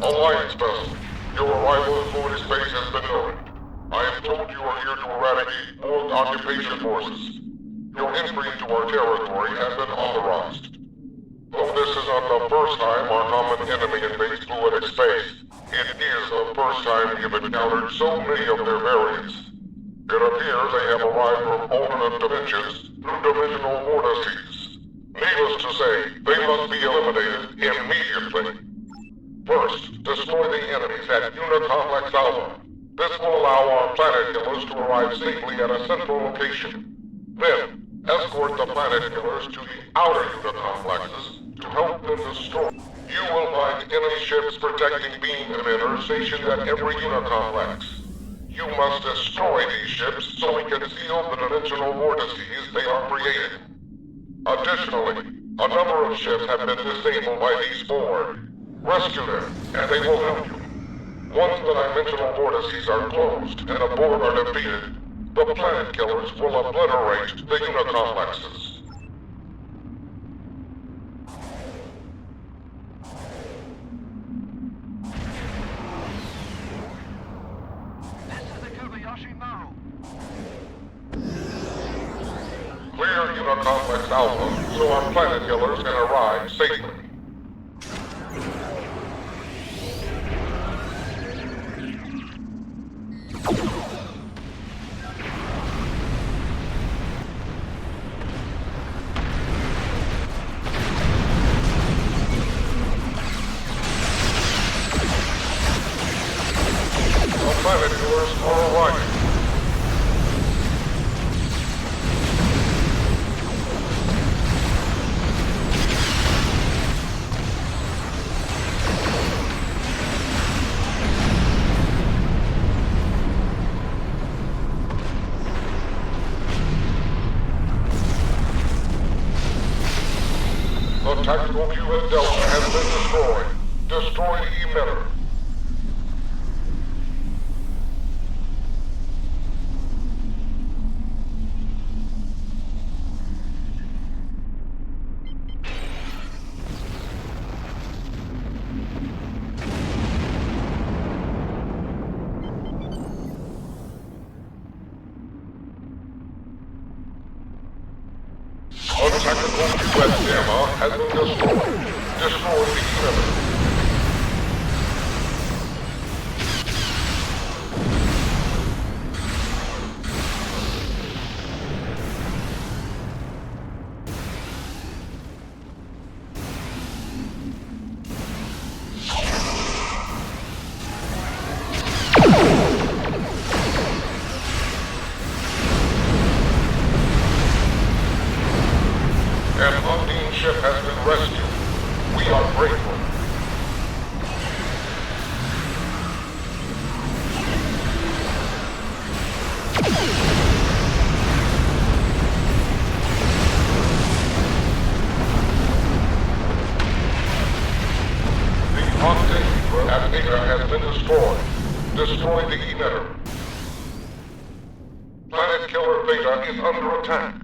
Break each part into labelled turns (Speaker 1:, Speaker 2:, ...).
Speaker 1: Alliance vessel, your arrival in void space has been noted. I am told you are here to eradicate Borg occupation forces. Your entry into our territory has been authorized. Though this is not the first time our common enemy invades fluidic space, it is the first time we have encountered so many of their variants. It appears they have arrived from alternate dimensions through dimensional vortices. Needless to say, they must be eliminated immediately. First, destroy the enemies at Unicomplex Alpha. This will allow our planet killers to arrive safely at a central location. Then, escort the planet killers to the outer Unicomplexes to help them destroy. You will find enemy ships protecting beam emitters stationed at every Unicomplex. You must destroy these ships so we can seal the dimensional vortices they are creating. Additionally, a number of ships have been disabled by these Borg. Rescue them, and they will help you. Once the dimensional vortices are closed and the Borg are defeated, the planet killers will obliterate the Unicomplexes. Clear Unicomplex Alpha so our planet killers can arrive safely. The planet killers are arriving. The tactical view at Delta has been destroyed. Destroy the emitter. The tactical view at Gamma has been destroyed. Destroy the emitter. An unseen ship has been rescued. We are grateful. The octahedra at Theta has been destroyed. Destroy the emitter. Planet Killer Theta is under attack.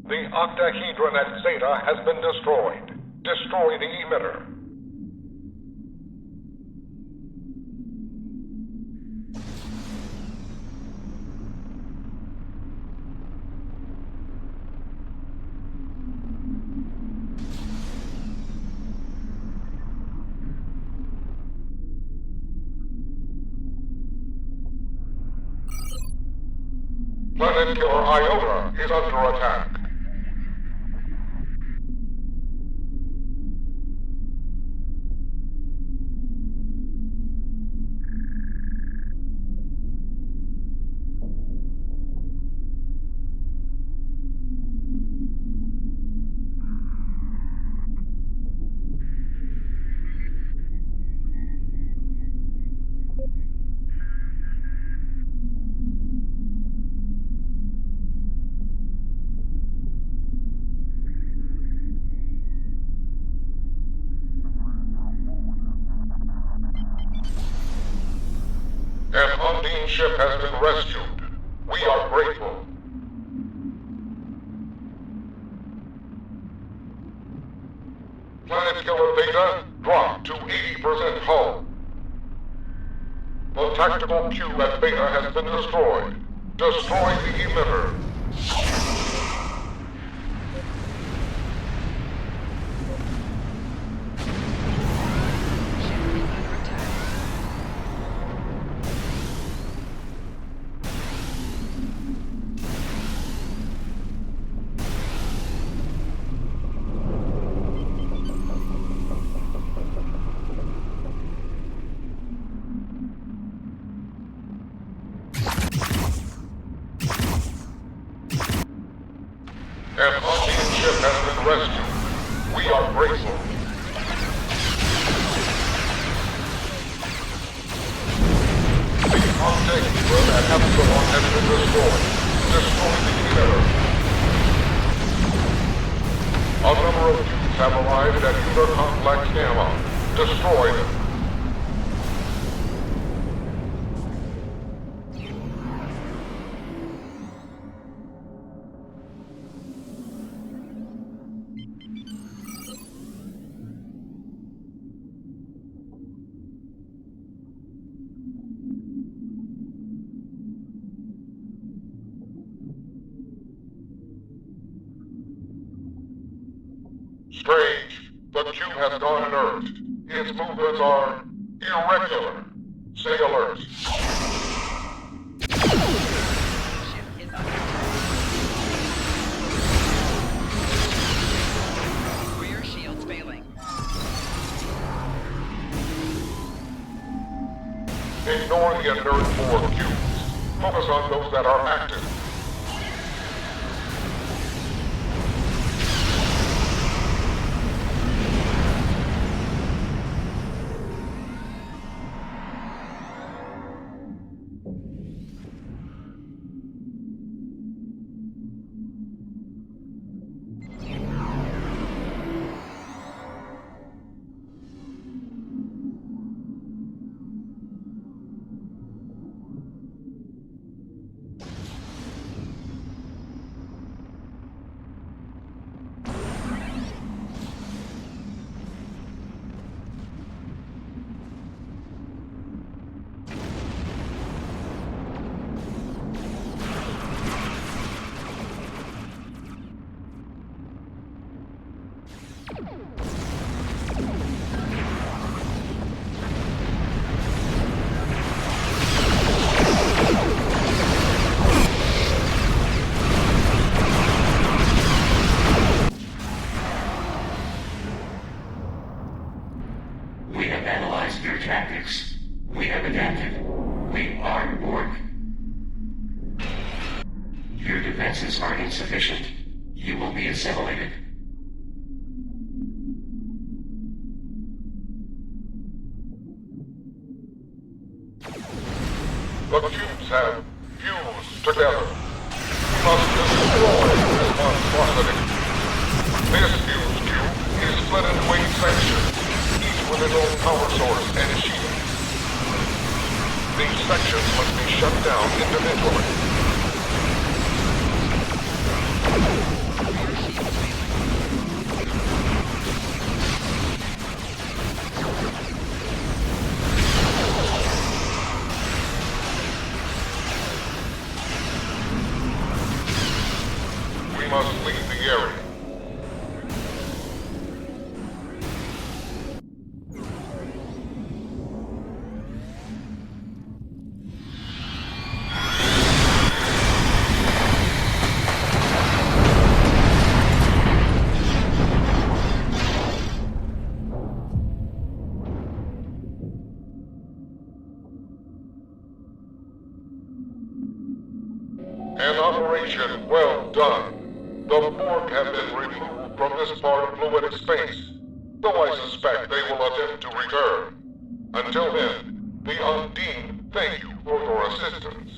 Speaker 1: The octahedron at Zeta has been destroyed. Destroy the emitter. Planet Killer Iota is under attack. Undine ship has been rescued. We are grateful. Planet Killer Beta, drop to 80% hull. The tactical cube at Beta has been destroyed. Destroy the emitter. An Undine ship has been rescued. We are grateful. The contact world at Epsilon has been destroyed. Destroy the emitter. A number of cubes have arrived at Uter Complex Gamma. Destroy them. Strange. The cube has gone inert. Its movements are irregular. Stay alert.
Speaker 2: Rear shields failing.
Speaker 1: Ignore the inert 4 cubes. Focus on those that are active.
Speaker 3: We have analyzed your tactics. We have adapted. We are Borg. Your defenses are insufficient. You will be assimilated.
Speaker 1: The cubes have fused together. We must destroy this monstrosity. This fused cube is split into 8 sections, each with its own power source and shield. These sections must be shut down individually. We must leave the area. An operation well done. The Borg have been removed from this part of fluid space, though I suspect they will attempt to return. Until then, the Undine thank you for your assistance.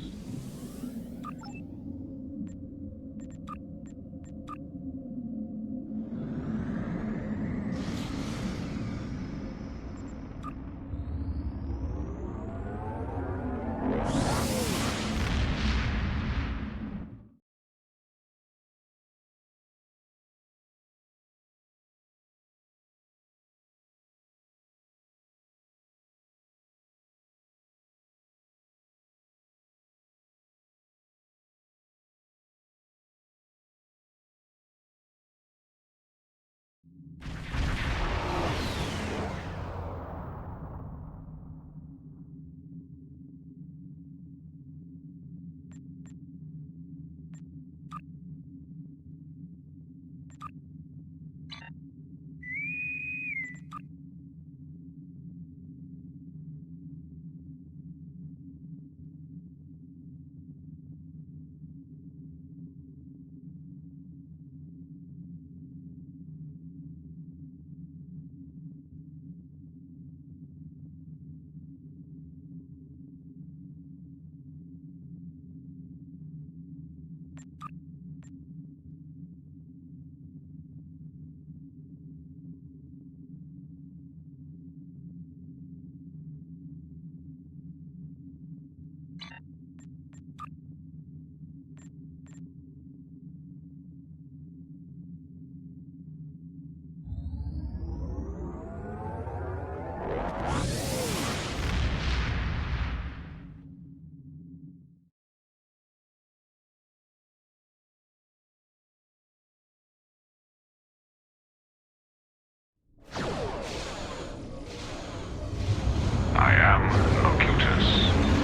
Speaker 3: I am Locutus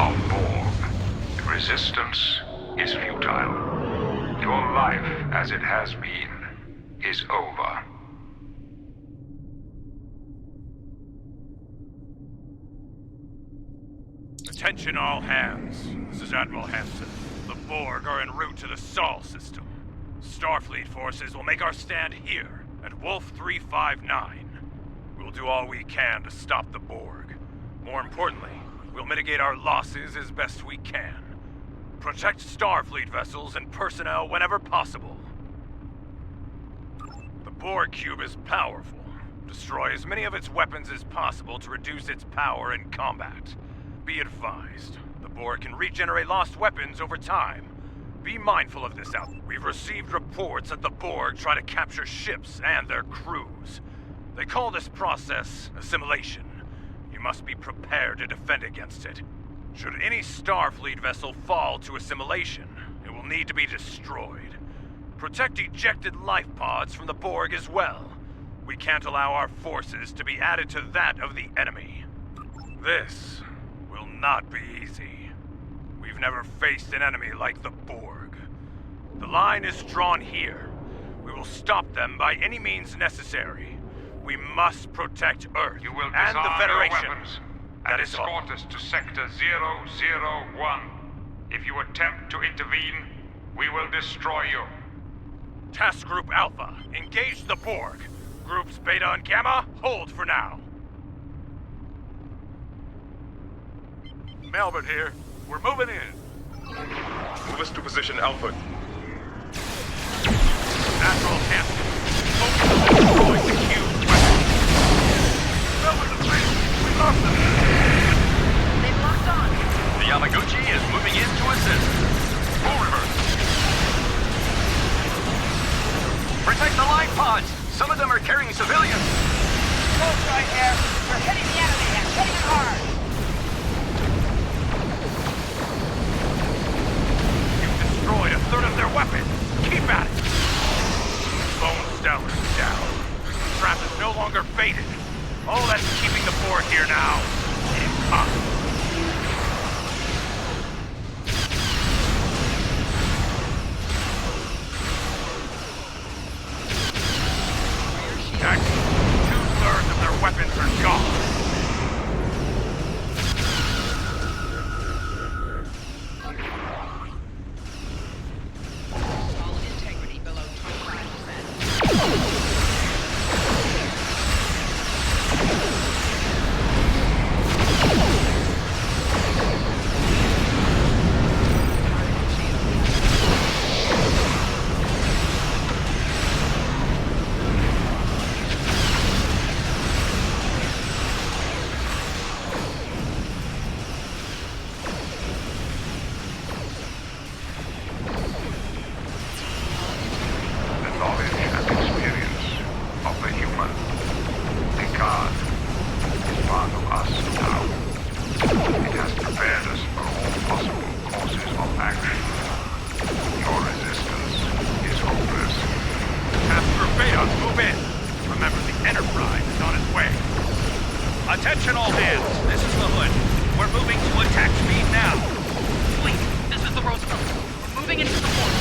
Speaker 3: of Borg. Resistance is futile. Your life, as it has been, is over.
Speaker 4: Attention all hands. This is Admiral Hansen. The Borg are en route to the Sol system. Starfleet forces will make our stand here, at Wolf 359. We'll do all we can to stop the Borg. More importantly, we'll mitigate our losses as best we can. Protect Starfleet vessels and personnel whenever possible. The Borg cube is powerful. Destroy as many of its weapons as possible to reduce its power in combat. Be advised, the Borg can regenerate lost weapons over time. Be mindful of this out. We've received reports that the Borg try to capture ships and their crews. They call this process assimilation. You must be prepared to defend against it. Should any Starfleet vessel fall to assimilation, it will need to be destroyed. Protect ejected life pods from the Borg as well. We can't allow our forces to be added to that of the enemy. This will not be easy. We've never faced an enemy like the Borg. The line is drawn here. We will stop them by any means necessary. We must protect Earth
Speaker 3: You will
Speaker 4: and the
Speaker 3: disarm
Speaker 4: Federation.
Speaker 3: your weapons
Speaker 4: That
Speaker 3: and
Speaker 4: is all.
Speaker 3: escort us to Sector 001. If you attempt to intervene, we will destroy you.
Speaker 4: Task Group Alpha, engage the Borg. Groups Beta and Gamma, hold for now. Melbourne here. We're moving in.
Speaker 5: Move us to position Alpha.
Speaker 4: Admiral Hansen, focus on destroying the cube. Melbourne, the base. We lost them.
Speaker 2: They've locked on.
Speaker 5: The Yamaguchi is moving in to assist. Full reverse. Protect the life pods. Some of them are carrying civilians.
Speaker 2: Close right here. We're hitting the enemy and hitting it hard.
Speaker 4: You've destroyed a third of their weapons. Keep at it. Lone Stellar's down. The trap is no longer baited. All that's keeping the Borg here now is us. Jack, 2/3 of their weapons are gone.
Speaker 2: Solid integrity below 25%.
Speaker 3: The knowledge and experience of the human, Picard, is part of us now. It has prepared us for all possible courses of action. Your resistance is hopeless.
Speaker 4: Task Group Beta, move in. Remember, the Enterprise is on its way.
Speaker 6: Attention all hands, this is the Hood. We're moving to attack speed now.
Speaker 2: Wait, this is the Roosevelt. We're moving into the port.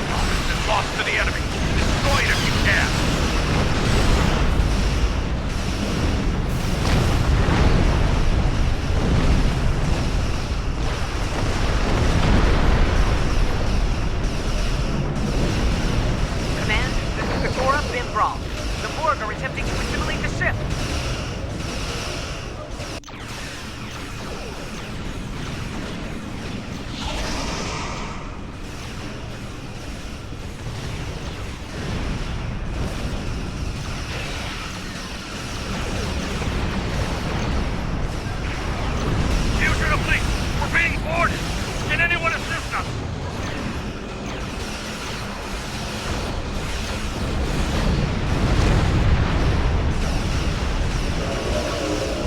Speaker 6: hypothesis is lost to the enemy. Destroy it if you can.
Speaker 2: Command, this is Agora Bimbral. The Borg are attempting to assimilate the ship.
Speaker 6: Fugitive fleet, we're being boarded. Can anyone assist us?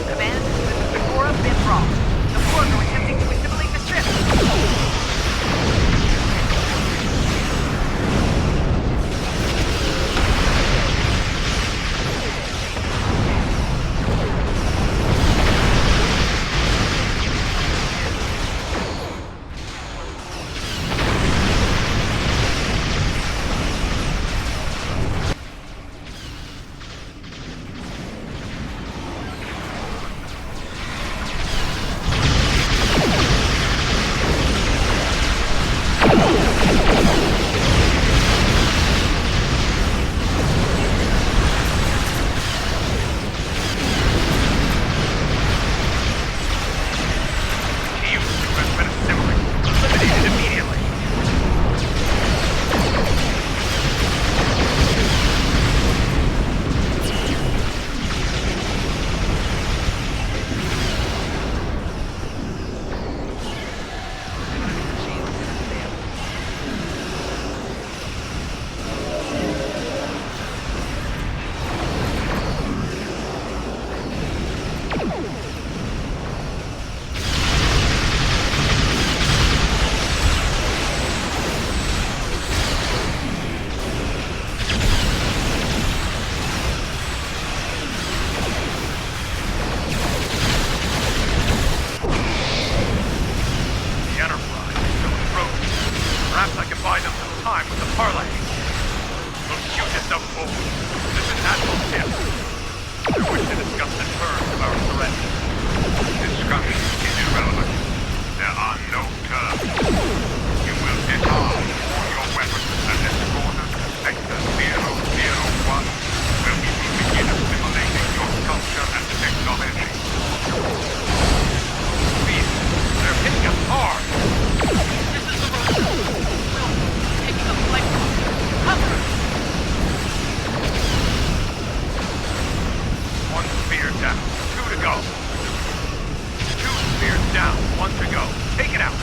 Speaker 2: Command, this is Agora Bimbral. The Borg are attempting to assimilate the ship.
Speaker 6: Down, one to go. Take it out.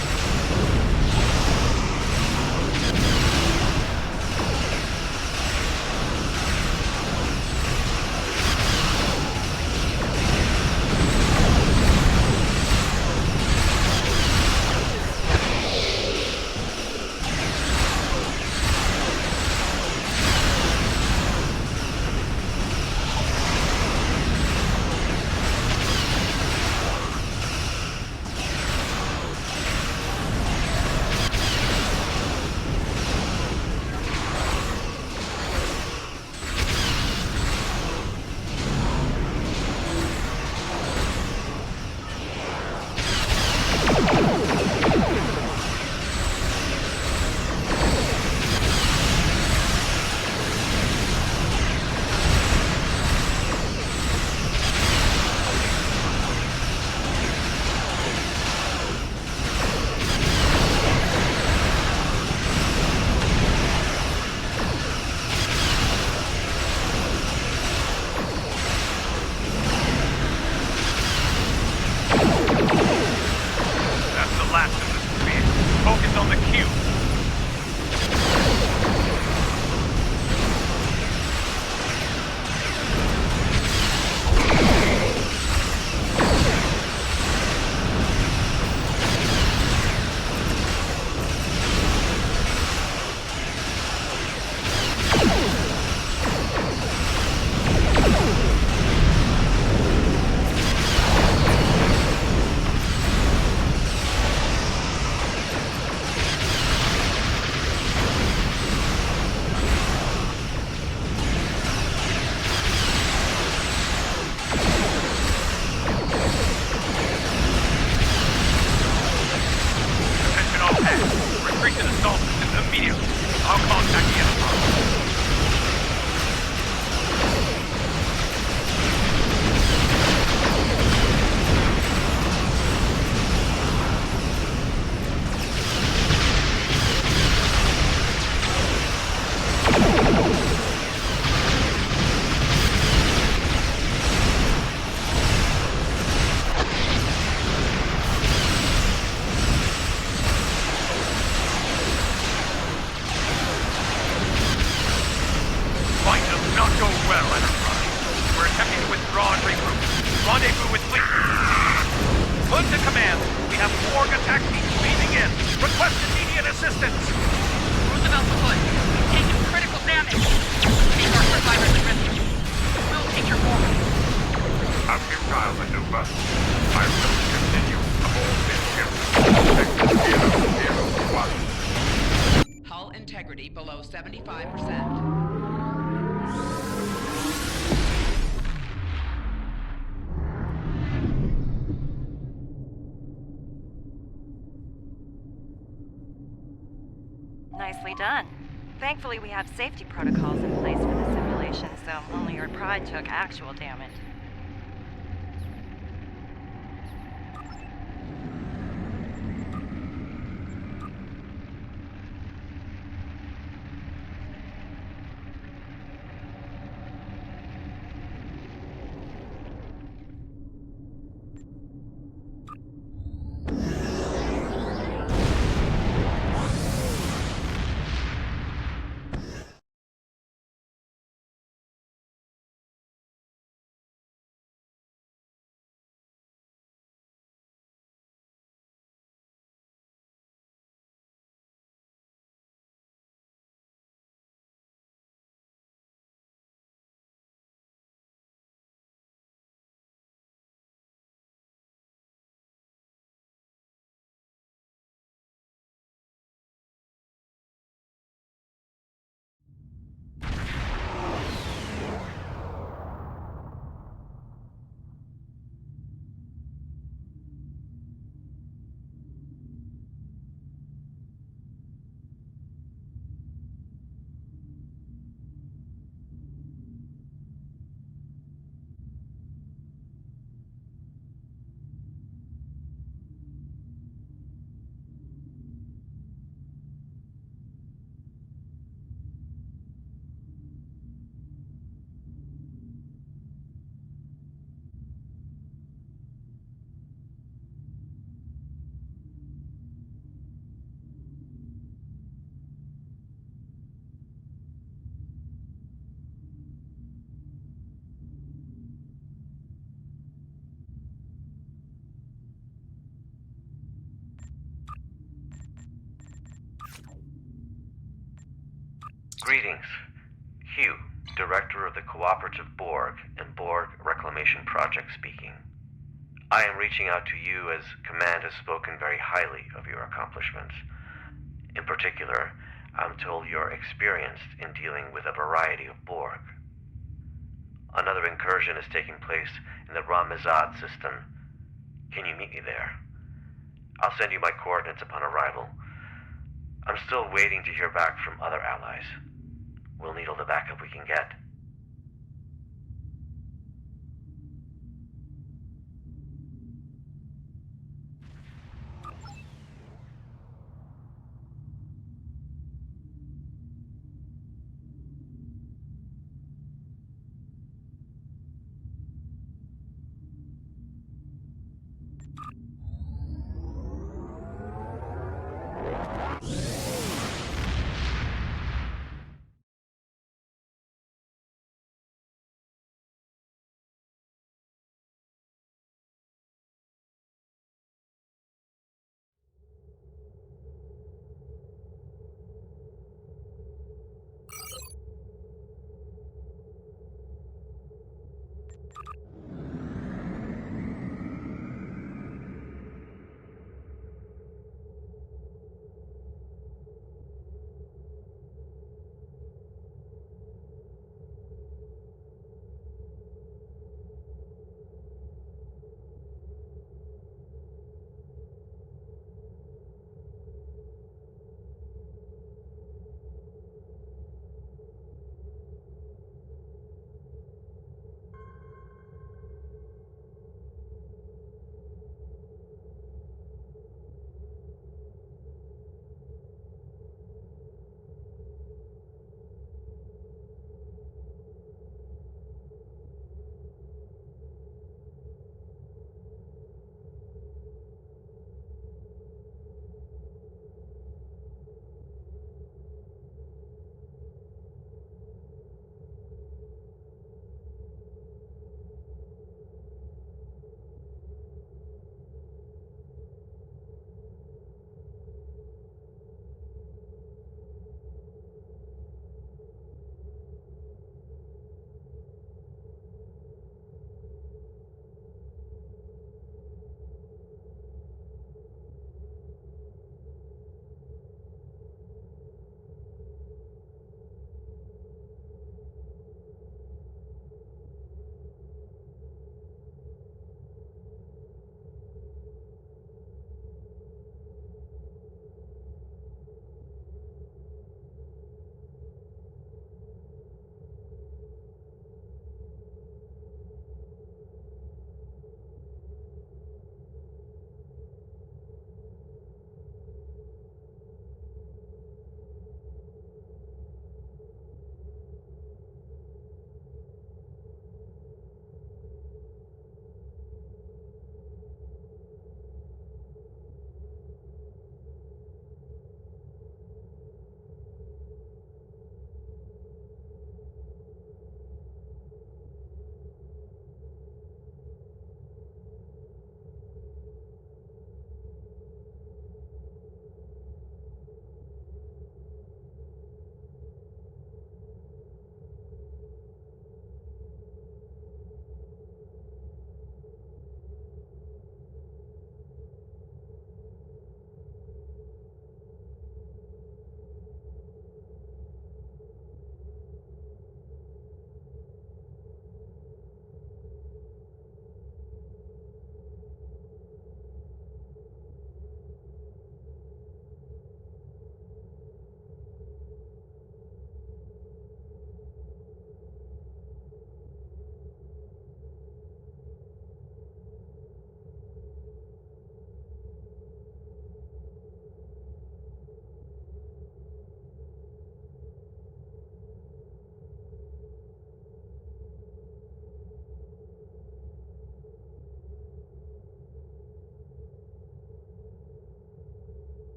Speaker 4: withdraw and regroup. Rendezvous with fleet.
Speaker 6: Hood to command. We have Borg attack teams moving in. Request immediate assistance.
Speaker 2: Roosevelt to Hood. We've taken critical damage. Take our survivors and rescue. We'll take your forward.
Speaker 3: A futile maneuver. I will continue aboard this ship. Sector 001.
Speaker 7: Hull integrity below 75%.
Speaker 8: Nicely done. Thankfully, we have safety protocols in place for the simulation, so only your pride took actual damage.
Speaker 9: Greetings. Hugh, Director of the Cooperative Borg and Borg Reclamation Project speaking. I am reaching out to you as Command has spoken very highly of your accomplishments. In particular, I'm told you're experienced in dealing with a variety of Borg. Another incursion is taking place in the Ramazad system. Can you meet me there? I'll send you my coordinates upon arrival. I'm still waiting to hear back from other allies. We'll need all the backup we can get.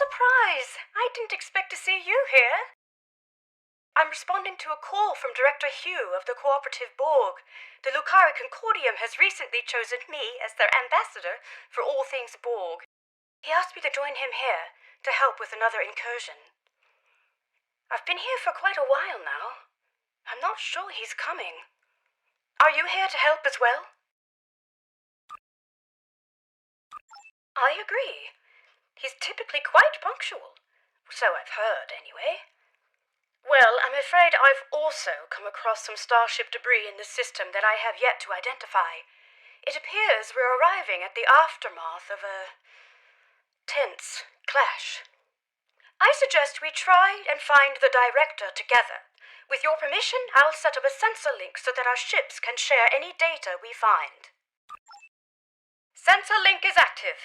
Speaker 10: surprise! I didn't expect to see you here. I'm responding to a call from Director Hugh of the Cooperative Borg. The Lucara Concordium has recently chosen me as their ambassador for all things Borg. He asked me to join him here to help with another incursion. I've been here for quite a while now. I'm not sure he's coming. Are you here to help as well? I agree. He's typically quite punctual. So I've heard, anyway. Well, I'm afraid I've also come across some starship debris in the system that I have yet to identify. It appears we're arriving at the aftermath of a tense clash. I suggest we try and find the director together. With your permission, I'll set up a sensor link so that our ships can share any data we find. Sensor link is active.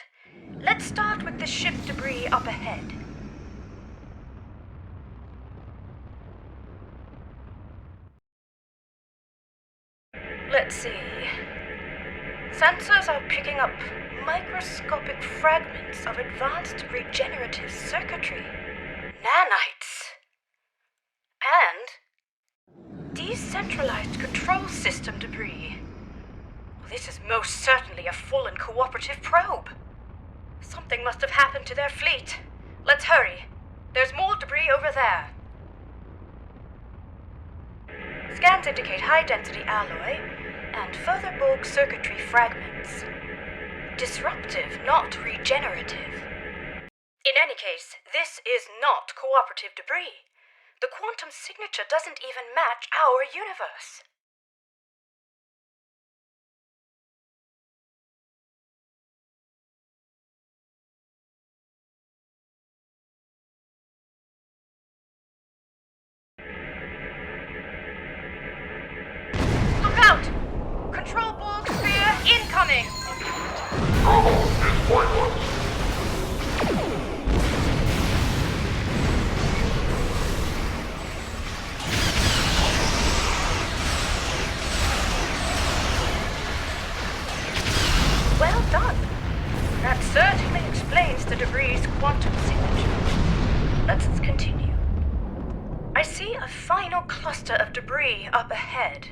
Speaker 10: Let's start with the ship debris up ahead. Let's see. Sensors are picking up microscopic fragments of advanced regenerative circuitry, nanites, and decentralized control system debris. This is most certainly a fallen cooperative probe. Something must have happened to their fleet. Let's hurry. There's more debris over there. Scans indicate high-density alloy and further Borg circuitry fragments. Disruptive, not regenerative. In any case, this is not cooperative debris. The quantum signature doesn't even match our universe. Look out! Control Borg sphere incoming!
Speaker 1: Trouble is pointless.
Speaker 10: Well done. That certainly explains the debris' quantum signature. Let's continue. I see a final cluster of debris up ahead.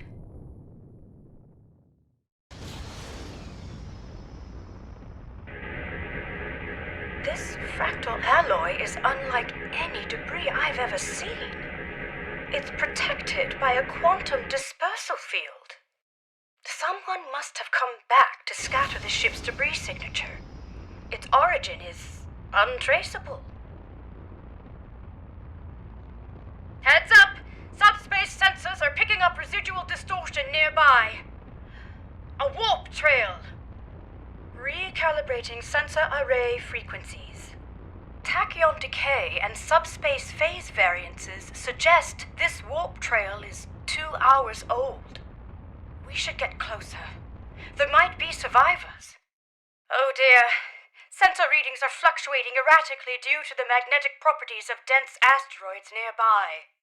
Speaker 10: This fractal alloy is unlike any debris I've ever seen. It's protected by a quantum dispersal field. Someone must have come back to scatter the ship's debris signature. Its origin is untraceable. Heads up! Subspace sensors are picking up residual distortion nearby. A warp trail. Recalibrating sensor array frequencies. Tachyon decay and subspace phase variances suggest this warp trail is 2 hours old. We should get closer. There might be survivors. Oh dear. Sensor readings are fluctuating erratically due to the magnetic properties of dense asteroids nearby.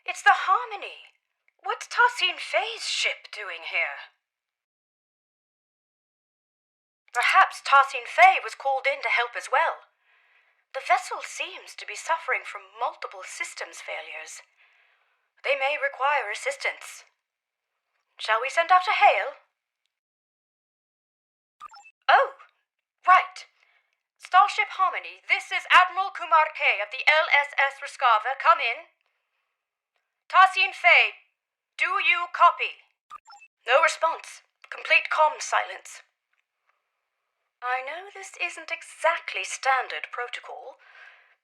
Speaker 10: It's the Harmony. What's Tassine Faye's ship doing here? Perhaps Tassine Faye was called in to help as well. The vessel seems to be suffering from multiple systems failures. They may require assistance. Shall we send out a hail? Oh, right. Starship Harmony, this is Admiral Kumar K of the LSS Raskava. Come in. Tassine Faye, do you copy? No response. Complete comm silence. I know this isn't exactly standard protocol,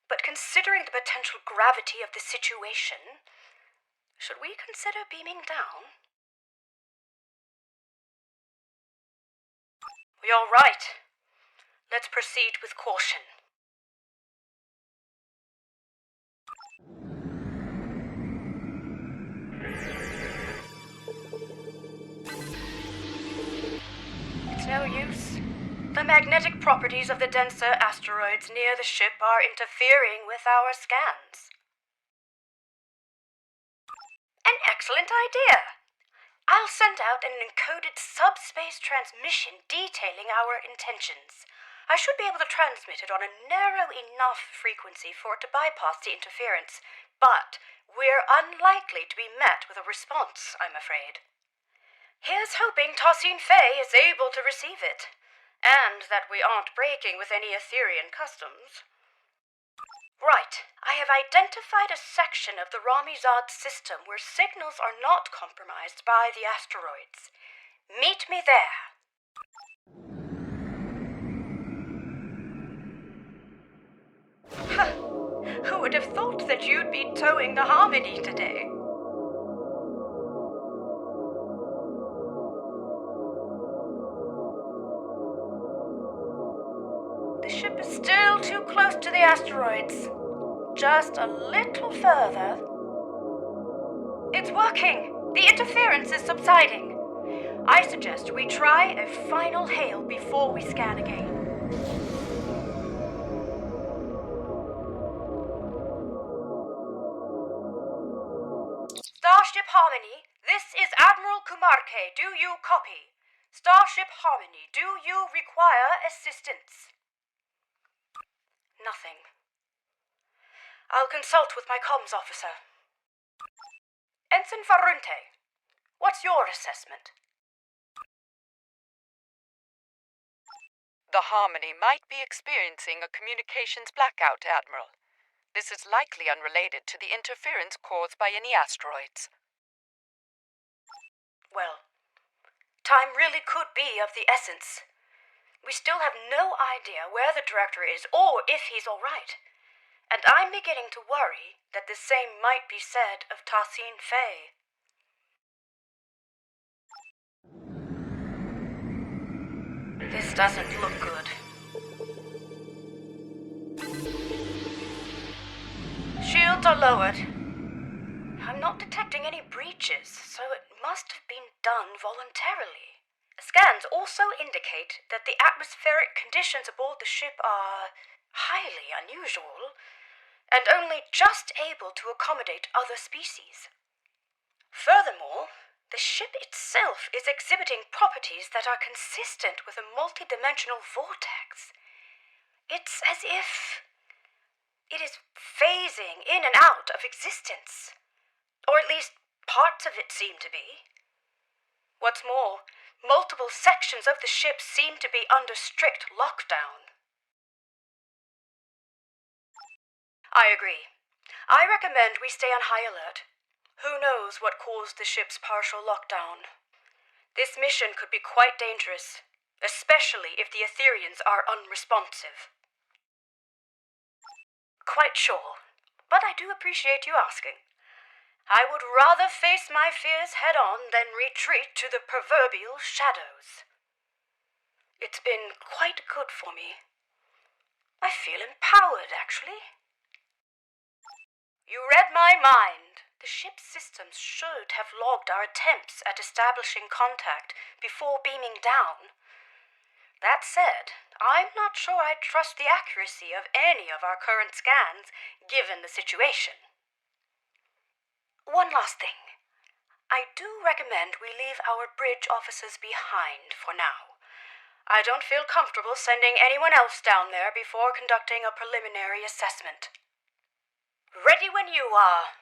Speaker 10: but considering the potential gravity of the situation, should we consider beaming down? You're right. Let's proceed with caution. It's no use. The magnetic properties of the denser asteroids near the ship are interfering with our scans. An excellent idea. I'll send out an encoded subspace transmission detailing our intentions. I should be able to transmit it on a narrow enough frequency for it to bypass the interference, but we're unlikely to be met with a response, I'm afraid. Here's hoping Tassine Fey is able to receive it, and that we aren't breaking with any Etherian customs. Right, I have identified a section of the Ramizad system where signals are not compromised by the asteroids. Meet me there. Who would have thought that you'd be towing the Harmony today? The ship is still too close to the asteroids. Just a little further. It's working! The interference is subsiding. I suggest we try a final hail before we scan again. Starship Harmony, this is Admiral Kumarke. Do you copy? Starship Harmony, do you require assistance? Nothing. I'll consult with my comms officer. Ensign Farunte, what's your assessment?
Speaker 11: The Harmony might be experiencing a communications blackout, Admiral. This is likely unrelated to the interference caused by any asteroids.
Speaker 10: Well, time really could be of the essence. We still have no idea where the director is or if he's all right. And I'm beginning to worry that the same might be said of Tassine Fey. This doesn't look good. Shields are lowered. I'm not detecting any breaches, so it must have been done voluntarily. Scans also indicate that the atmospheric conditions aboard the ship are highly unusual, and only just able to accommodate other species. Furthermore, the ship itself is exhibiting properties that are consistent with a multidimensional vortex. It's as if it is phasing in and out of existence. Or at least parts of it seem to be. What's more, multiple sections of the ship seem to be under strict lockdown. I agree. I recommend we stay on high alert. Who knows what caused the ship's partial lockdown? This mission could be quite dangerous, especially if the Etherians are unresponsive. Quite sure, but I do appreciate you asking. I would rather face my fears head-on than retreat to the proverbial shadows. It's been quite good for me. I feel empowered, actually. You read my mind. The ship's systems should have logged our attempts at establishing contact before beaming down. That said, I'm not sure I trust the accuracy of any of our current scans, given the situation. One last thing. I do recommend we leave our bridge officers behind for now. I don't feel comfortable sending anyone else down there before conducting a preliminary assessment. Ready when you are.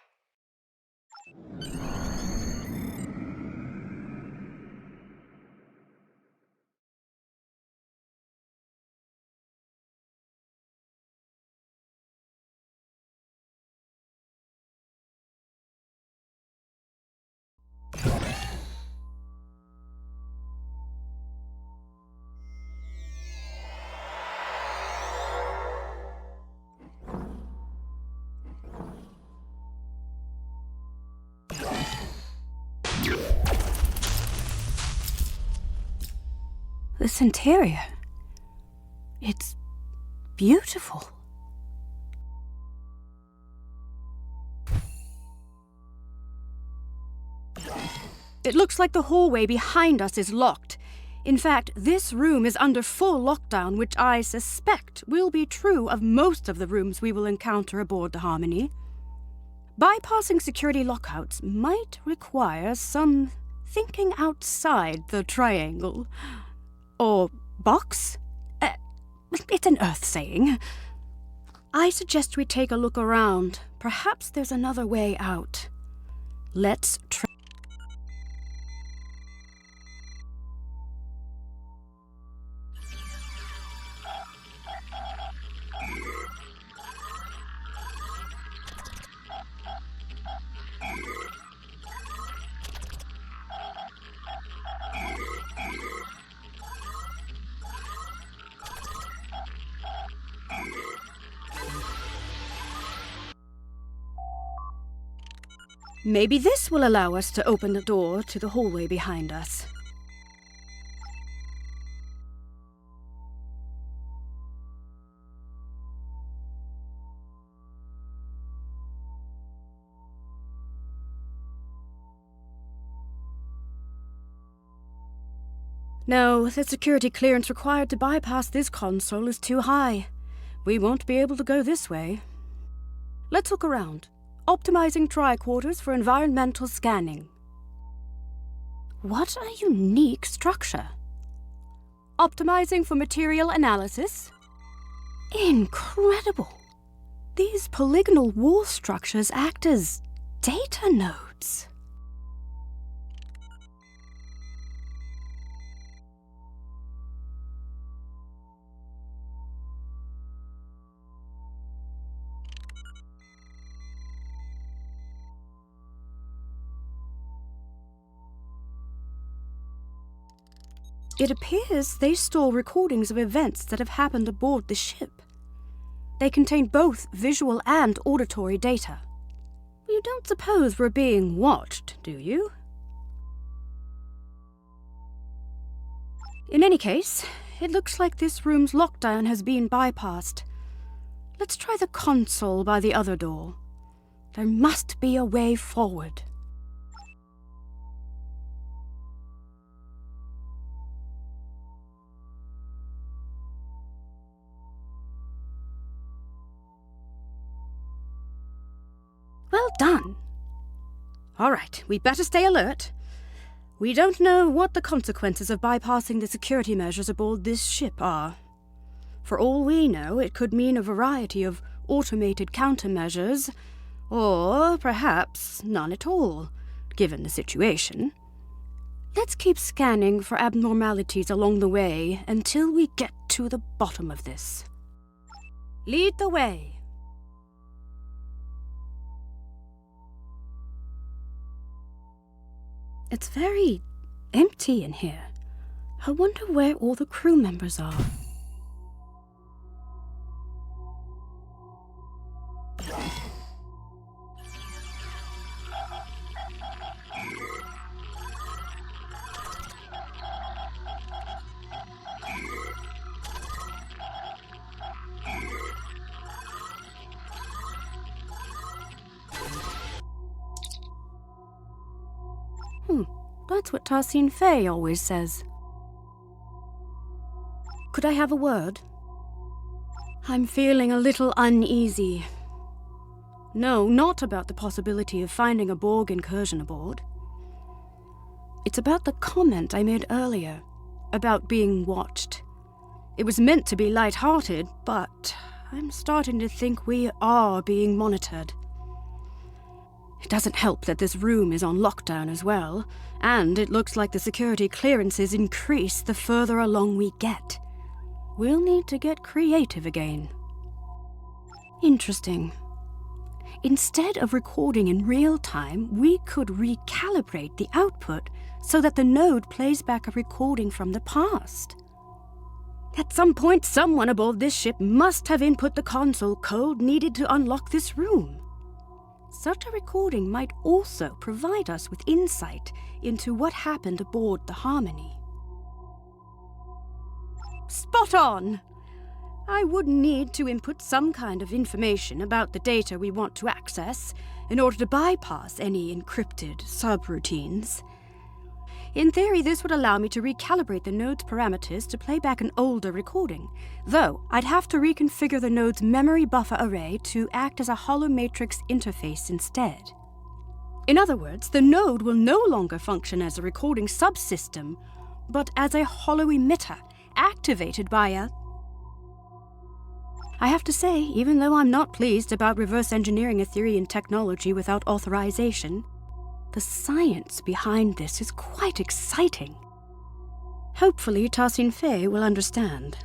Speaker 10: This interior, it's beautiful.
Speaker 12: It looks like the hallway behind us is locked. In fact, this room is under full lockdown, which I suspect will be true of most of the rooms we will encounter aboard the Harmony. Bypassing security lockouts might require some thinking outside the triangle. Or box? it's an Earth saying. I suggest we take a look around. Perhaps there's another way out. Let's try. Maybe this will allow us to open the door to the hallway behind us. No, the security clearance required to bypass this console is too high. We won't be able to go this way. Let's look around. Optimizing tricorders for environmental scanning. What a unique structure. Optimizing for material analysis. Incredible. These polygonal wall structures act as data nodes. It appears they store recordings of events that have happened aboard the ship. They contain both visual and auditory data. You don't suppose we're being watched, do you? In any case, it looks like this room's lockdown has been bypassed. Let's try the console by the other door. There must be a way forward. Well done. All right, we better stay alert. We don't know what the consequences of bypassing the security measures aboard this ship are. For all we know, it could mean a variety of automated countermeasures, or perhaps none at all, given the situation. Let's keep scanning for abnormalities along the way until we get to the bottom of this. Lead the way. It's very empty in here. I wonder where all the crew members are. That's what Tarsine Faye always says. Could I have a word? I'm feeling a little uneasy. No, not about the possibility of finding a Borg incursion aboard. It's about the comment I made earlier, about being watched. It was meant to be light-hearted, but I'm starting to think we are being monitored. It doesn't help that this room is on lockdown as well, and it looks like the security clearances increase the further along we get. We'll need to get creative again. Interesting. Instead of recording in real time, we could recalibrate the output so that the node plays back a recording from the past. At some point, someone aboard this ship must have input the console code needed to unlock this room. Such a recording might also provide us with insight into what happened aboard the Harmony. Spot on! I would need to input some kind of information about the data we want to access in order to bypass any encrypted subroutines. In theory, this would allow me to recalibrate the node's parameters to play back an older recording, though I'd have to reconfigure the node's memory buffer array to act as a holomatrix interface instead. In other words, the node will no longer function as a recording subsystem, but as a holo emitter activated by a I have to say, even though I'm not pleased about reverse engineering Etherian technology without authorization, the science behind this is quite exciting. Hopefully, Tassin Fei will understand.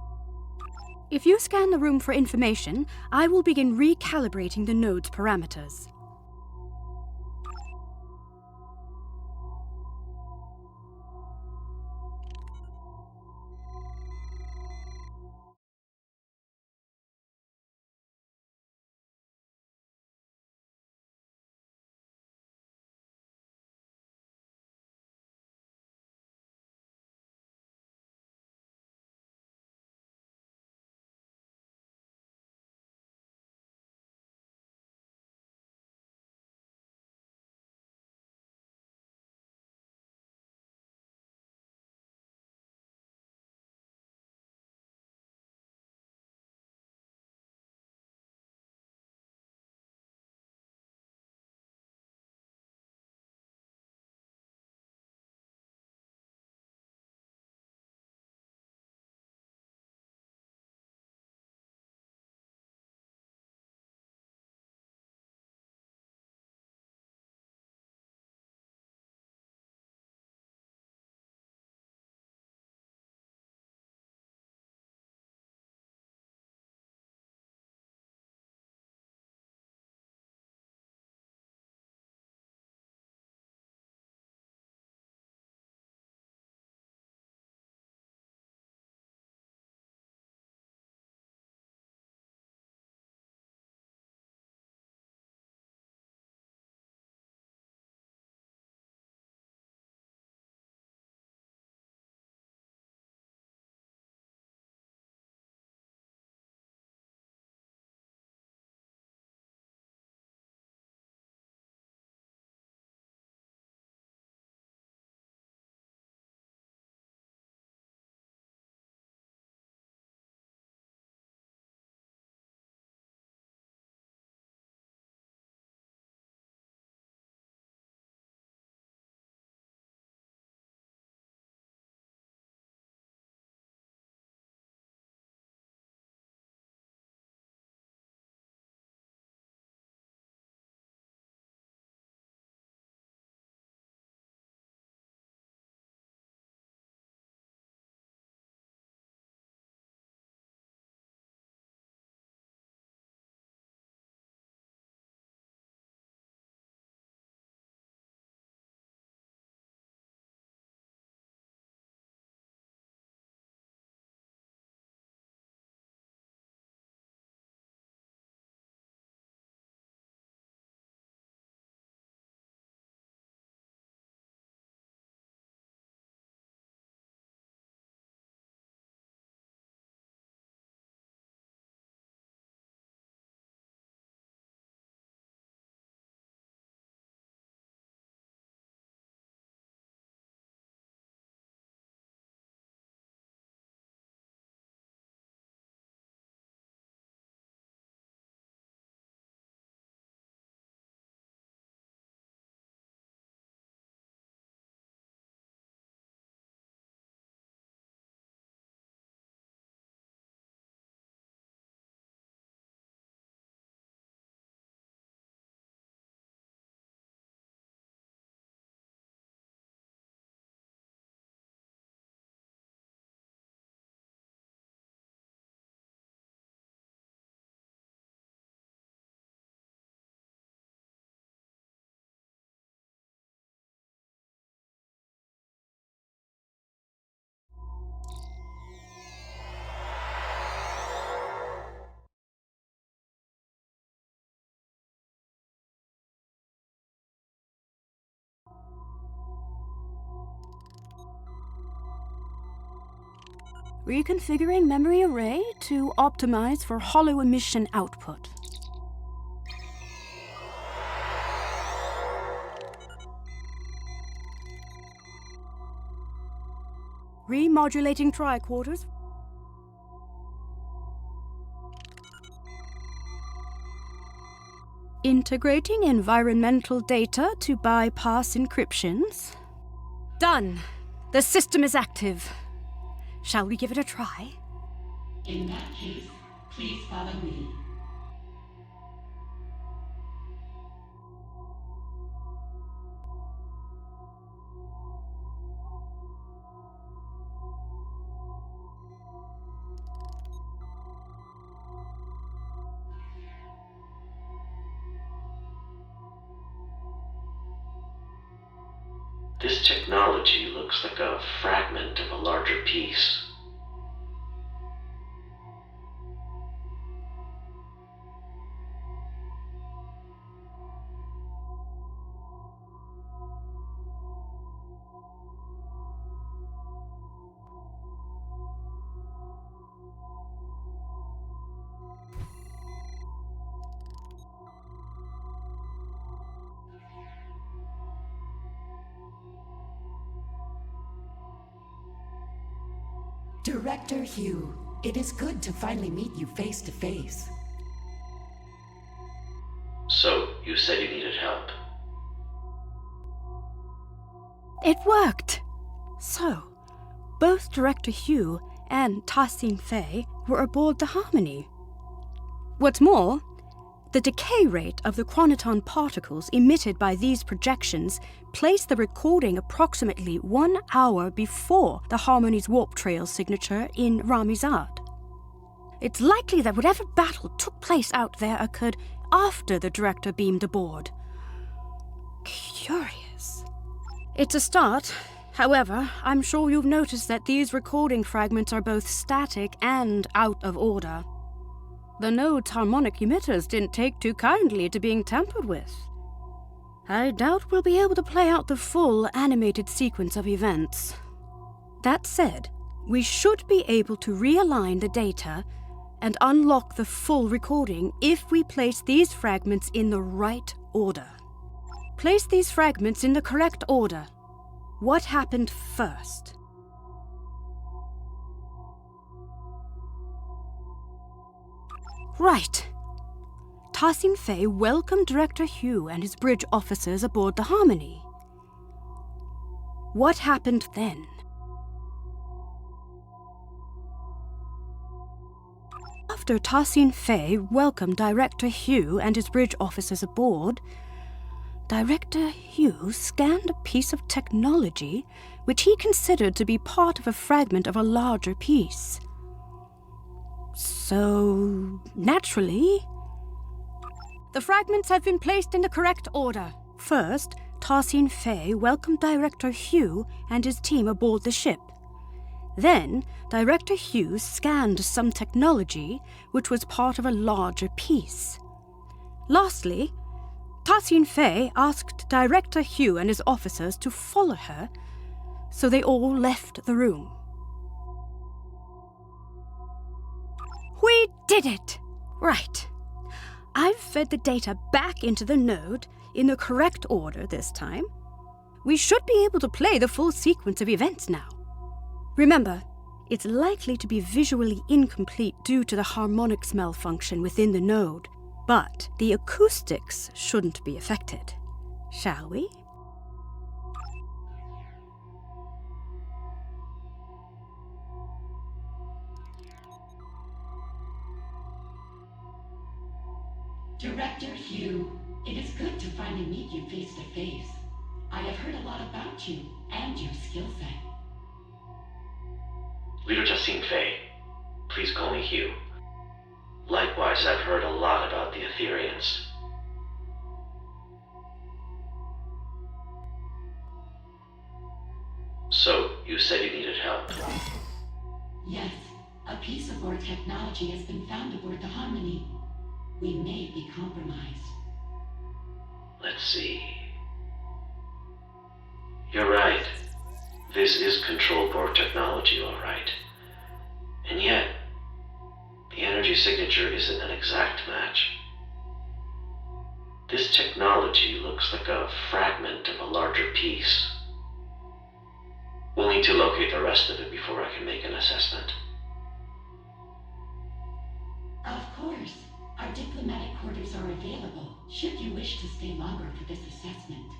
Speaker 12: If you scan the room for information, I will begin recalibrating the node's parameters. Reconfiguring memory array to optimize for hollow emission output. Remodulating tricorders. Integrating environmental data to bypass encryptions. Done! The system is active. Shall we give it a try?
Speaker 13: In that case, Please follow me.
Speaker 9: This technology looks like a fragment of a larger piece.
Speaker 13: Director Hugh, it is good to finally meet you face to face.
Speaker 9: So, you said you needed help.
Speaker 12: It worked! So, both Director Hugh and Tassin Fei were aboard the Harmony. What's more, the decay rate of the chronoton particles emitted by these projections placed the recording approximately 1 hour before the Harmony's warp trail signature in Ramizad. It's likely that whatever battle took place out there occurred after the director beamed aboard. Curious. It's a start. However, I'm sure you've noticed that these recording fragments are both static and out of order. The node's harmonic emitters didn't take too kindly to being tampered with. I doubt we'll be able to play out the full animated sequence of events. That said, we should be able to realign the data and unlock the full recording if we place these fragments in the right order. Place these fragments in the correct order. What happened first? Right. Tassin Fei welcomed Director Hugh and his bridge officers aboard the Harmony. What happened then? After Tassin Fei welcomed Director Hugh and his bridge officers aboard, Director Hugh scanned a piece of technology which he considered to be part of a fragment of a larger piece. So, naturally, the fragments have been placed in the correct order. First, Tassin Fei welcomed Director Hugh and his team aboard the ship. Then, Director Hugh scanned some technology which was part of a larger piece. Lastly, Tassin Fei asked Director Hugh and his officers to follow her, so they all left the room. We did it! Right. I've fed the data back into the node in the correct order this time. We should be able to play the full sequence of events now. Remember, it's likely to be visually incomplete due to the harmonics malfunction within the node, but the acoustics shouldn't be affected. Shall we?
Speaker 13: Director Hugh, it is good to finally meet you face to face. I have heard a lot about you and your skill set.
Speaker 9: Leader Tassin Fei, please call me Hugh. Likewise, I've heard a lot about the Etherians. So, you said you needed help.
Speaker 13: Yes, a piece of our technology has been found aboard the Harmony. We may be compromised.
Speaker 9: Let's see. You're right. This is control board technology, all right. And yet, the energy signature isn't an exact match. This technology looks like a fragment of a larger piece. We'll need to locate the rest of it before I can make an assessment.
Speaker 13: Of course. Our diplomatic quarters are available, should you wish to stay longer for this assessment.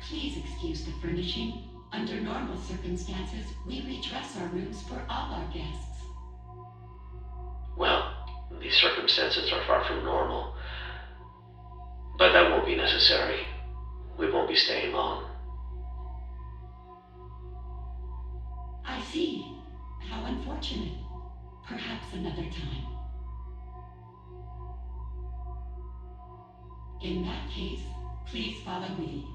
Speaker 13: Please excuse the furnishing. Under normal circumstances, we redress our rooms for all our guests.
Speaker 9: Well, these circumstances are far from normal. But that won't be necessary. We won't be staying long.
Speaker 13: I see. How unfortunate. Perhaps another time. In that case, please follow me.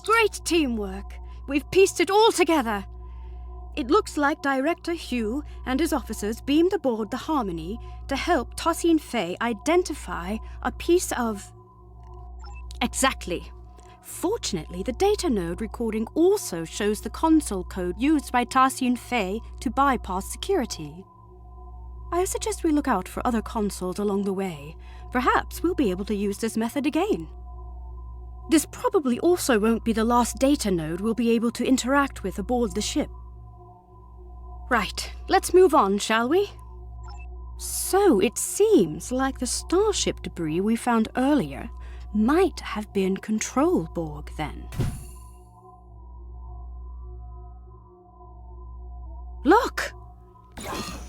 Speaker 12: Great teamwork. We've pieced it all together. It looks like Director Hugh and his officers beamed aboard the Harmony to help Tosin Fei identify a piece of... Exactly. Fortunately, the data node recording also shows the console code used by Tosin Fei to bypass security. I suggest we look out for other consoles along the way. Perhaps we'll be able to use this method again. This probably also won't be the last data node we'll be able to interact with aboard the ship. Right, let's move on, shall we? So it seems like the starship debris we found earlier might have been control Borg then. Look!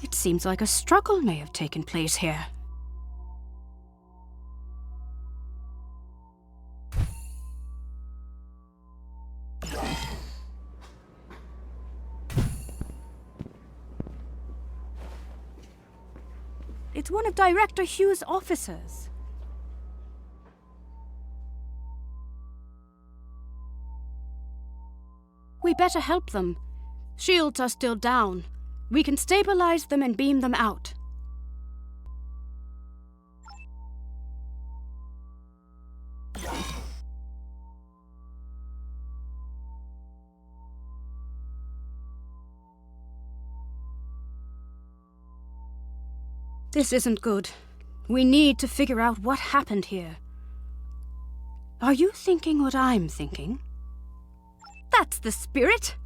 Speaker 12: It seems like a struggle may have taken place here. It's one of Director Hugh's officers. We better help them. Shields are still down. We can stabilize them and beam them out. This isn't good. We need to figure out what happened here. Are you thinking what I'm thinking? That's the spirit!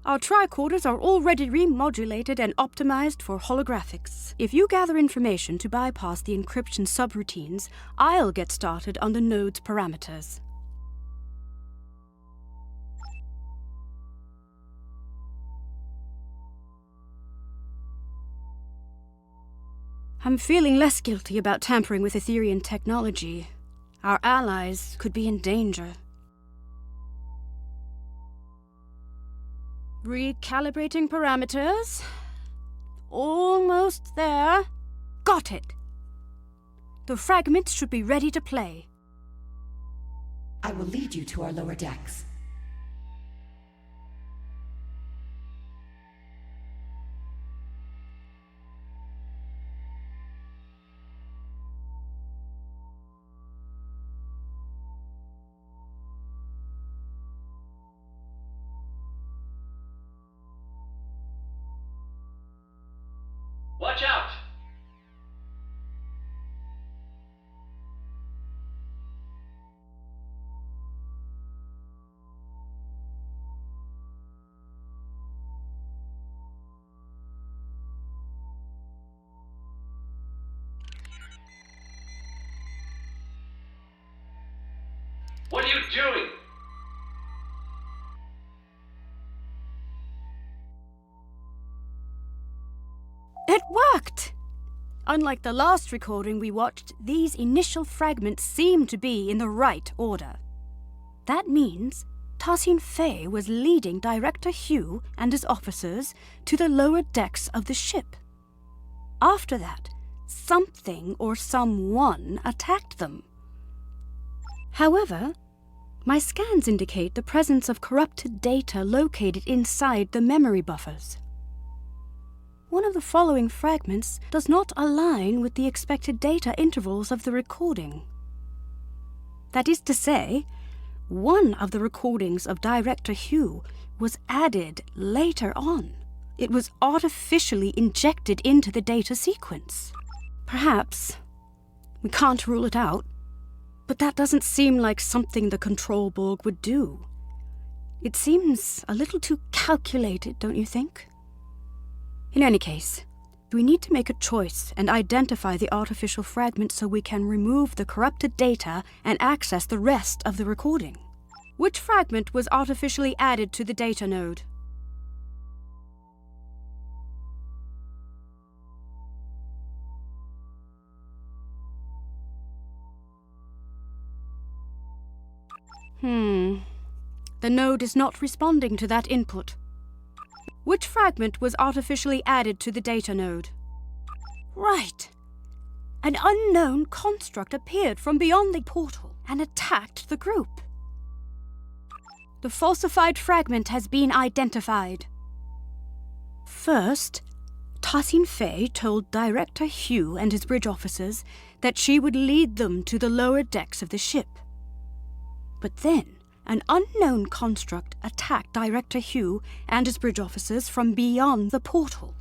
Speaker 12: Our tricorders are already remodulated and optimized for holographics. If you gather information to bypass the encryption subroutines, I'll get started on the node's parameters. I'm feeling less guilty about tampering with Etherian technology. Our allies could be in danger. Recalibrating parameters. Almost there. Got it! The fragments should be ready to play.
Speaker 13: I will lead you to our lower decks.
Speaker 9: Watch out! What are you doing?
Speaker 12: It worked! Unlike the last recording we watched, these initial fragments seem to be in the right order. That means Tosin Fei was leading Director Hugh and his officers to the lower decks of the ship. After that, something or someone attacked them. However, my scans indicate the presence of corrupted data located inside the memory buffers. One of the following fragments does not align with the expected data intervals of the recording. That is to say, one of the recordings of Director Hugh was added later on. It was artificially injected into the data sequence. Perhaps. We can't rule it out. But that doesn't seem like something the Control Borg would do. It seems a little too calculated, don't you think? In any case, we need to make a choice and identify the artificial fragment so we can remove the corrupted data and access the rest of the recording. Which fragment was artificially added to the data node? The node is not responding to that input. Which fragment was artificially added to the data node? Right. An unknown construct appeared from beyond the portal and attacked the group. The falsified fragment has been identified. First, Tassin Fei told Director Hugh and his bridge officers that she would lead them to the lower decks of the ship. But then, an unknown construct attacked Director Hugh and his bridge officers from beyond the portal.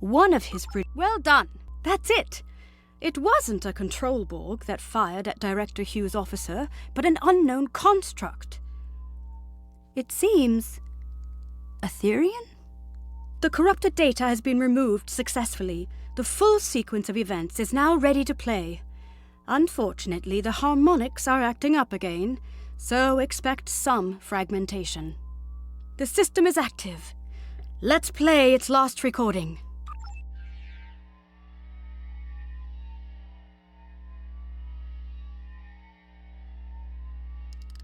Speaker 12: One of his bridge... Well done! That's it! It wasn't a control Borg that fired at Director Hugh's officer, but an unknown construct. It seems... Etherean? The corrupted data has been removed successfully. The full sequence of events is now ready to play. Unfortunately, the harmonics are acting up again, so expect some fragmentation. The system is active. Let's play its last recording.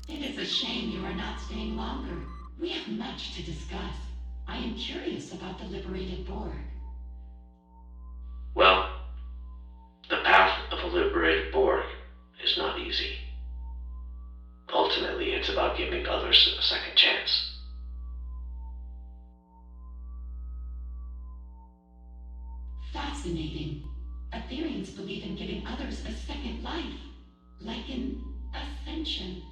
Speaker 13: It is a shame you are not staying longer. We have much to discuss. I am curious about the liberated Borg.
Speaker 9: Well, the path of a liberated Borg is not easy. Ultimately, it's about giving others a second chance.
Speaker 13: Fascinating. Ethereans believe in giving others a second life, like an ascension.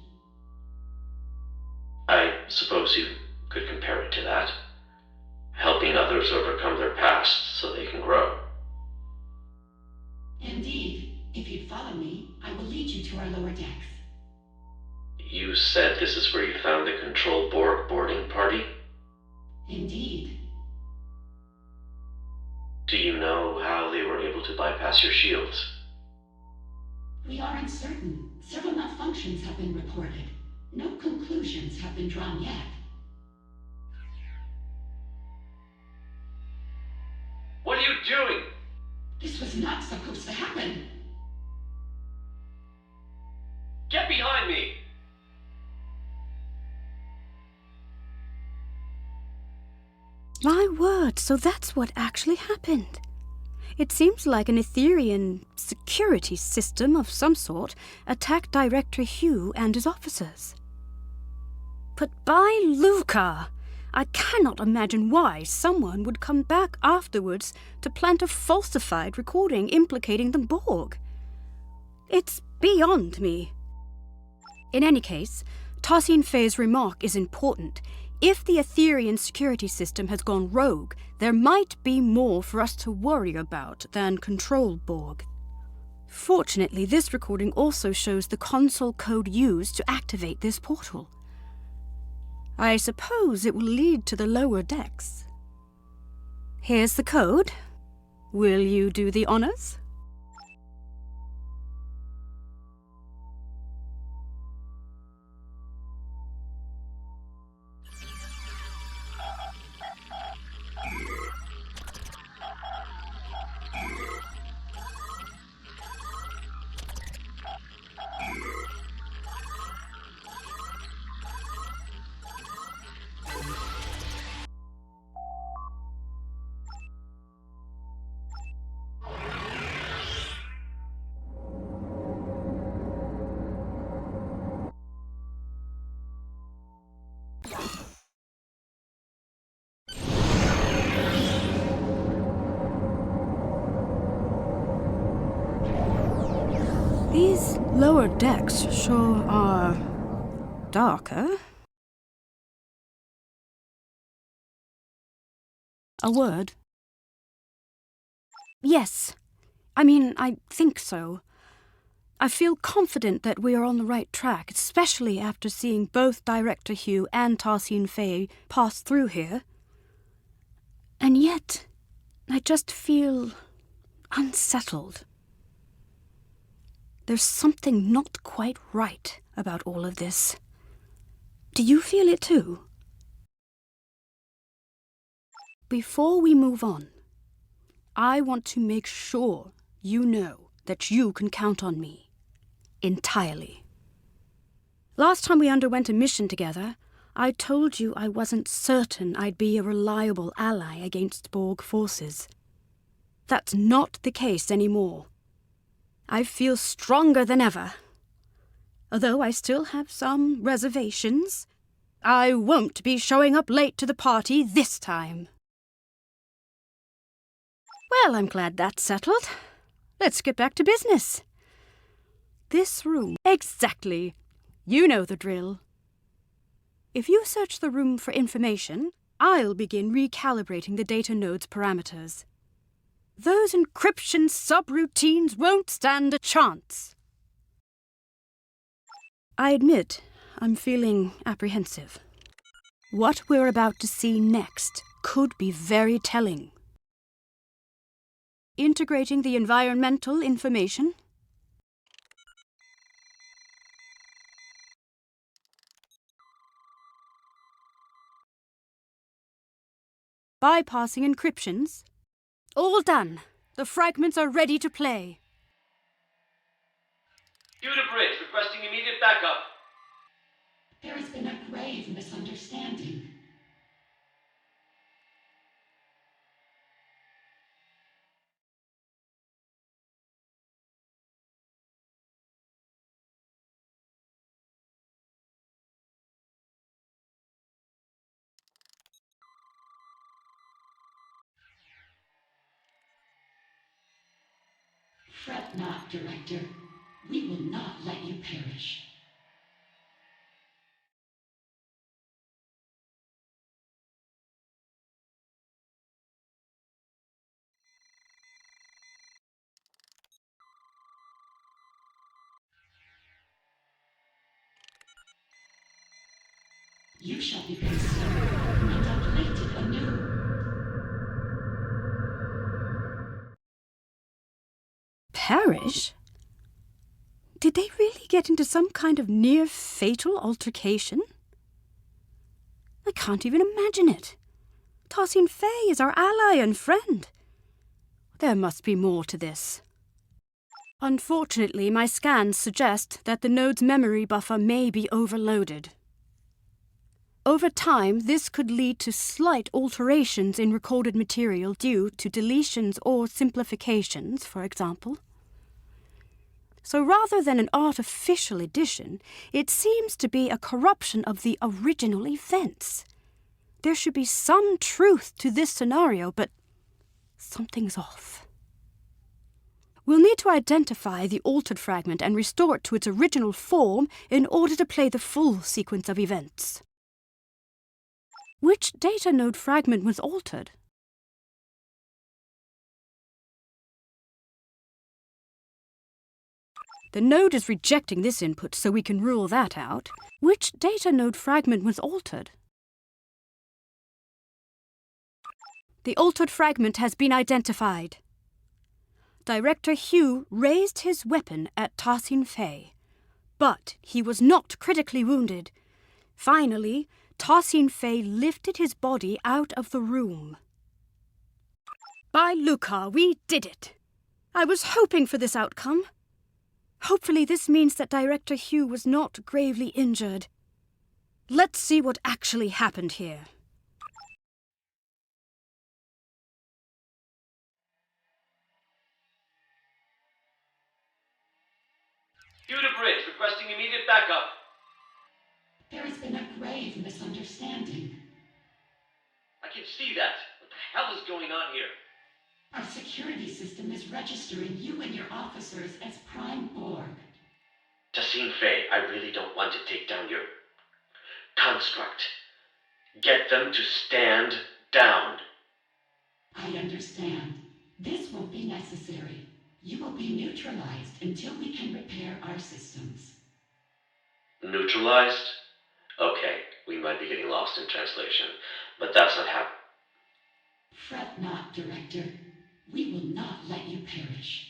Speaker 9: I suppose you could compare it to that. Helping others overcome their past so they can grow.
Speaker 13: Indeed. If you'd follow me, I will lead you to our lower decks.
Speaker 9: You said this is where you found the control Borg boarding party?
Speaker 13: Indeed.
Speaker 9: Do you know how they were able to bypass your shields?
Speaker 13: We are uncertain. Several malfunctions have been reported. No conclusions have been drawn yet.
Speaker 9: What are you doing?
Speaker 13: This was not supposed to happen.
Speaker 9: Get behind me!
Speaker 12: My word, so that's what actually happened. It seems like an Etherean security system of some sort attacked Director Hugh and his officers. But by Luca, I cannot imagine why someone would come back afterwards to plant a falsified recording implicating the Borg. It's beyond me. In any case, Tassin Fei's remark is important. If the Etherean security system has gone rogue, there might be more for us to worry about than control Borg. Fortunately, this recording also shows the console code used to activate this portal. I suppose it will lead to the lower decks. Here's the code. Will you do the honors? These lower decks sure are darker. A word? Yes. I think so. I feel confident that we are on the right track, especially after seeing both Director Hugh and Tarsine Fay pass through here. And yet, I just feel unsettled. There's something not quite right about all of this. Do you feel it too? Before we move on, I want to make sure you know that you can count on me. Entirely. Last time we underwent a mission together, I told you I wasn't certain I'd be a reliable ally against Borg forces. That's not the case anymore. I feel stronger than ever. Although I still have some reservations, I won't be showing up late to the party this time. Well, I'm glad that's settled. Let's get back to business. This room. Exactly. You know the drill. If you search the room for information, I'll begin recalibrating the data node's parameters. Those encryption subroutines won't stand a chance. I admit I'm feeling apprehensive. What we're about to see next could be very telling. Integrating the environmental information. Bypassing encryptions. All done. The fragments are ready to play.
Speaker 14: Due to bridge, requesting immediate backup.
Speaker 13: There has been a grave misunderstanding. Fret not, Director. We will not let you perish. You shall be considered and uplifted anew.
Speaker 12: Perish? Did they really get into some kind of near-fatal altercation? I can't even imagine it. Tarsine Fay is our ally and friend. There must be more to this. Unfortunately, my scans suggest that the node's memory buffer may be overloaded. Over time, this could lead to slight alterations in recorded material due to deletions or simplifications, for example. So rather than an artificial addition, it seems to be a corruption of the original events. There should be some truth to this scenario, but something's off. We'll need to identify the altered fragment and restore it to its original form in order to play the full sequence of events. Which data node fragment was altered? The node is rejecting this input, so we can rule that out. Which data node fragment was altered? The altered fragment has been identified. Director Hugh raised his weapon at Tarsine Fay, but he was not critically wounded. Finally, Tarsine Fay lifted his body out of the room. By Lucar, we did it! I was hoping for this outcome. Hopefully this means that Director Hugh was not gravely injured. Let's see what actually happened here.
Speaker 14: Due to bridge, requesting immediate backup.
Speaker 13: There has been a grave misunderstanding.
Speaker 14: I can see that. What the hell is going on here?
Speaker 13: Our security system is registering you and your officers as Prime Borg.
Speaker 14: Tassine Fay, I really don't want to take down your construct. Get them to stand down.
Speaker 13: I understand. This won't be necessary. You will be neutralized until we can repair our systems.
Speaker 14: Neutralized? Okay, we might be getting lost in translation, but that's not how...
Speaker 13: Fret not, Director. We will not let you perish.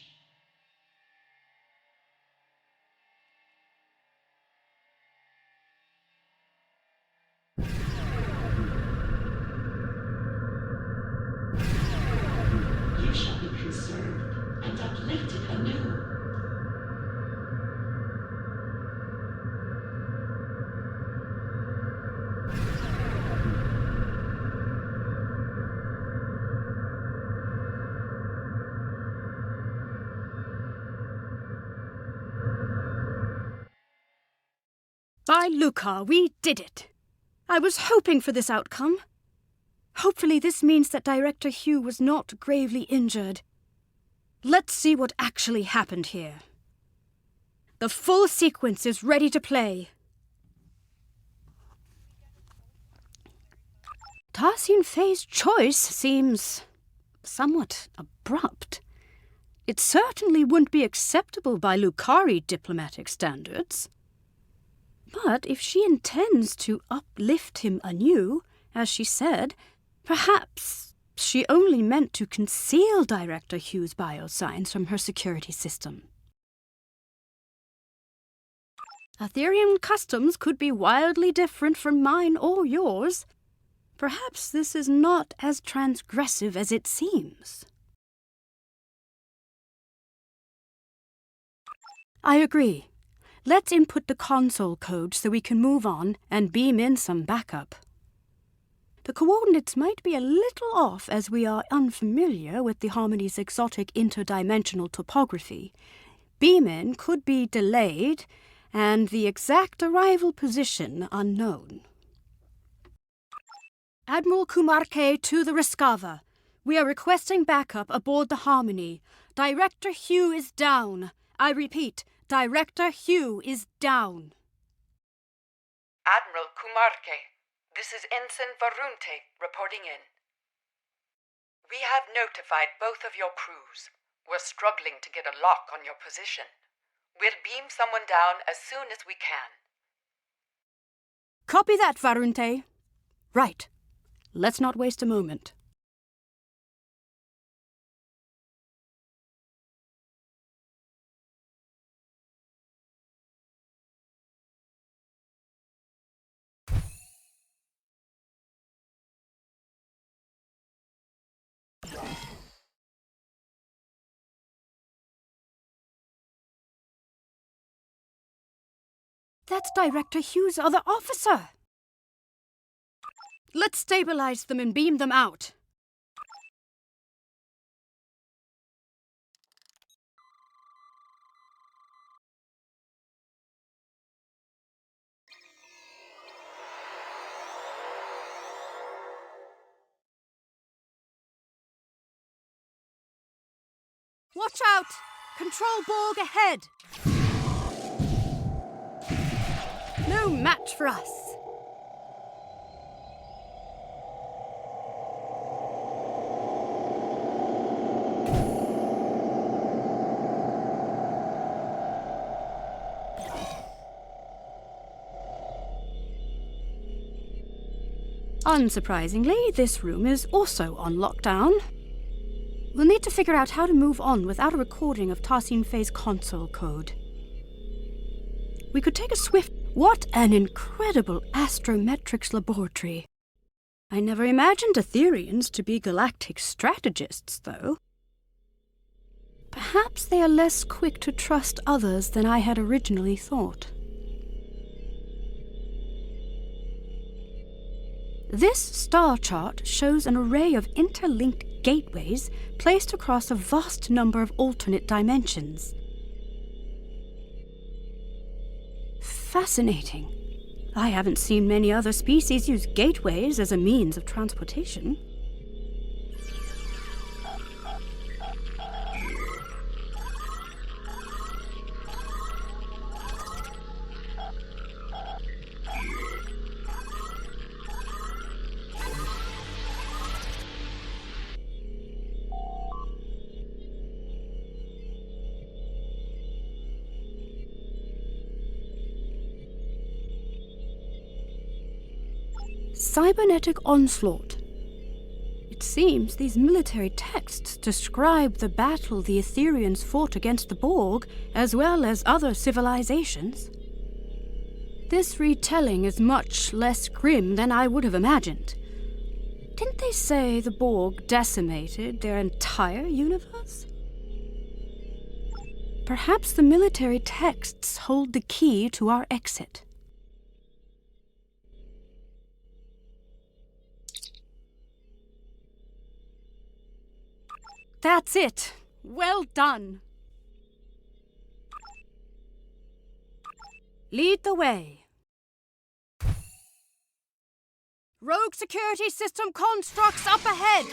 Speaker 13: You shall be conserved and uplifted anew.
Speaker 12: By Lucar, we did it! I was hoping for this outcome. Hopefully this means that Director Hugh was not gravely injured. Let's see what actually happened here. The full sequence is ready to play. Tarsin Fey's choice seems somewhat abrupt. It certainly wouldn't be acceptable by Lucari diplomatic standards. But if she intends to uplift him anew, as she said, perhaps she only meant to conceal Director Hugh's biosigns from her security system. Aetherian customs could be wildly different from mine or yours. Perhaps this is not as transgressive as it seems. I agree. Let's input the console code so we can move on and beam in some backup. The coordinates might be a little off as we are unfamiliar with the Harmony's exotic interdimensional topography. Beam-in could be delayed and the exact arrival position unknown. Admiral Kumarke to the Rescava. We are requesting backup aboard the Harmony. Director Hugh is down. I repeat, Director Hugh is down.
Speaker 11: Admiral Kumarke, this is Ensign Varunte reporting in. We have notified both of your crews. We're struggling to get a lock on your position. We'll beam someone down as soon as we can.
Speaker 12: Copy that, Varunte. Right. Let's not waste a moment. That's Director Hugh's other officer! Let's stabilize them and beam them out. Watch out! Control Borg ahead! No match for us. Unsurprisingly, this room is also on lockdown. We'll need to figure out how to move on without a recording of Tarsin Fey's console code. We could take a swift... What an incredible astrometrics laboratory. I never imagined Aetherians to be galactic strategists, though. Perhaps they are less quick to trust others than I had originally thought. This star chart shows an array of interlinked gateways placed across a vast number of alternate dimensions. Fascinating. I haven't seen many other species use gateways as a means of transportation. Cybernetic onslaught. It seems these military texts describe the battle the Etherians fought against the Borg, as well as other civilizations. This retelling is much less grim than I would have imagined. Didn't they say the Borg decimated their entire universe? Perhaps the military texts hold the key to our exit. That's it. Well done. Lead the way. Rogue security system constructs up ahead.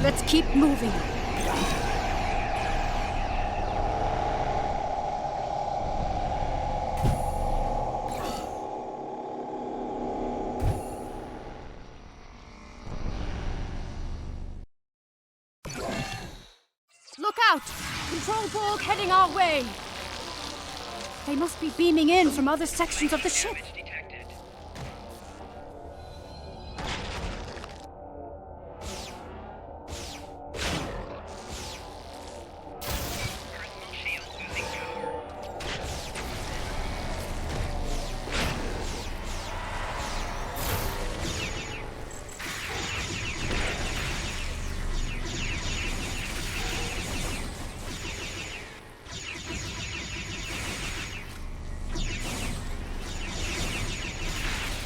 Speaker 12: Let's keep moving. Look out! Control Borg heading our way! They must be beaming in from other sections of the ship.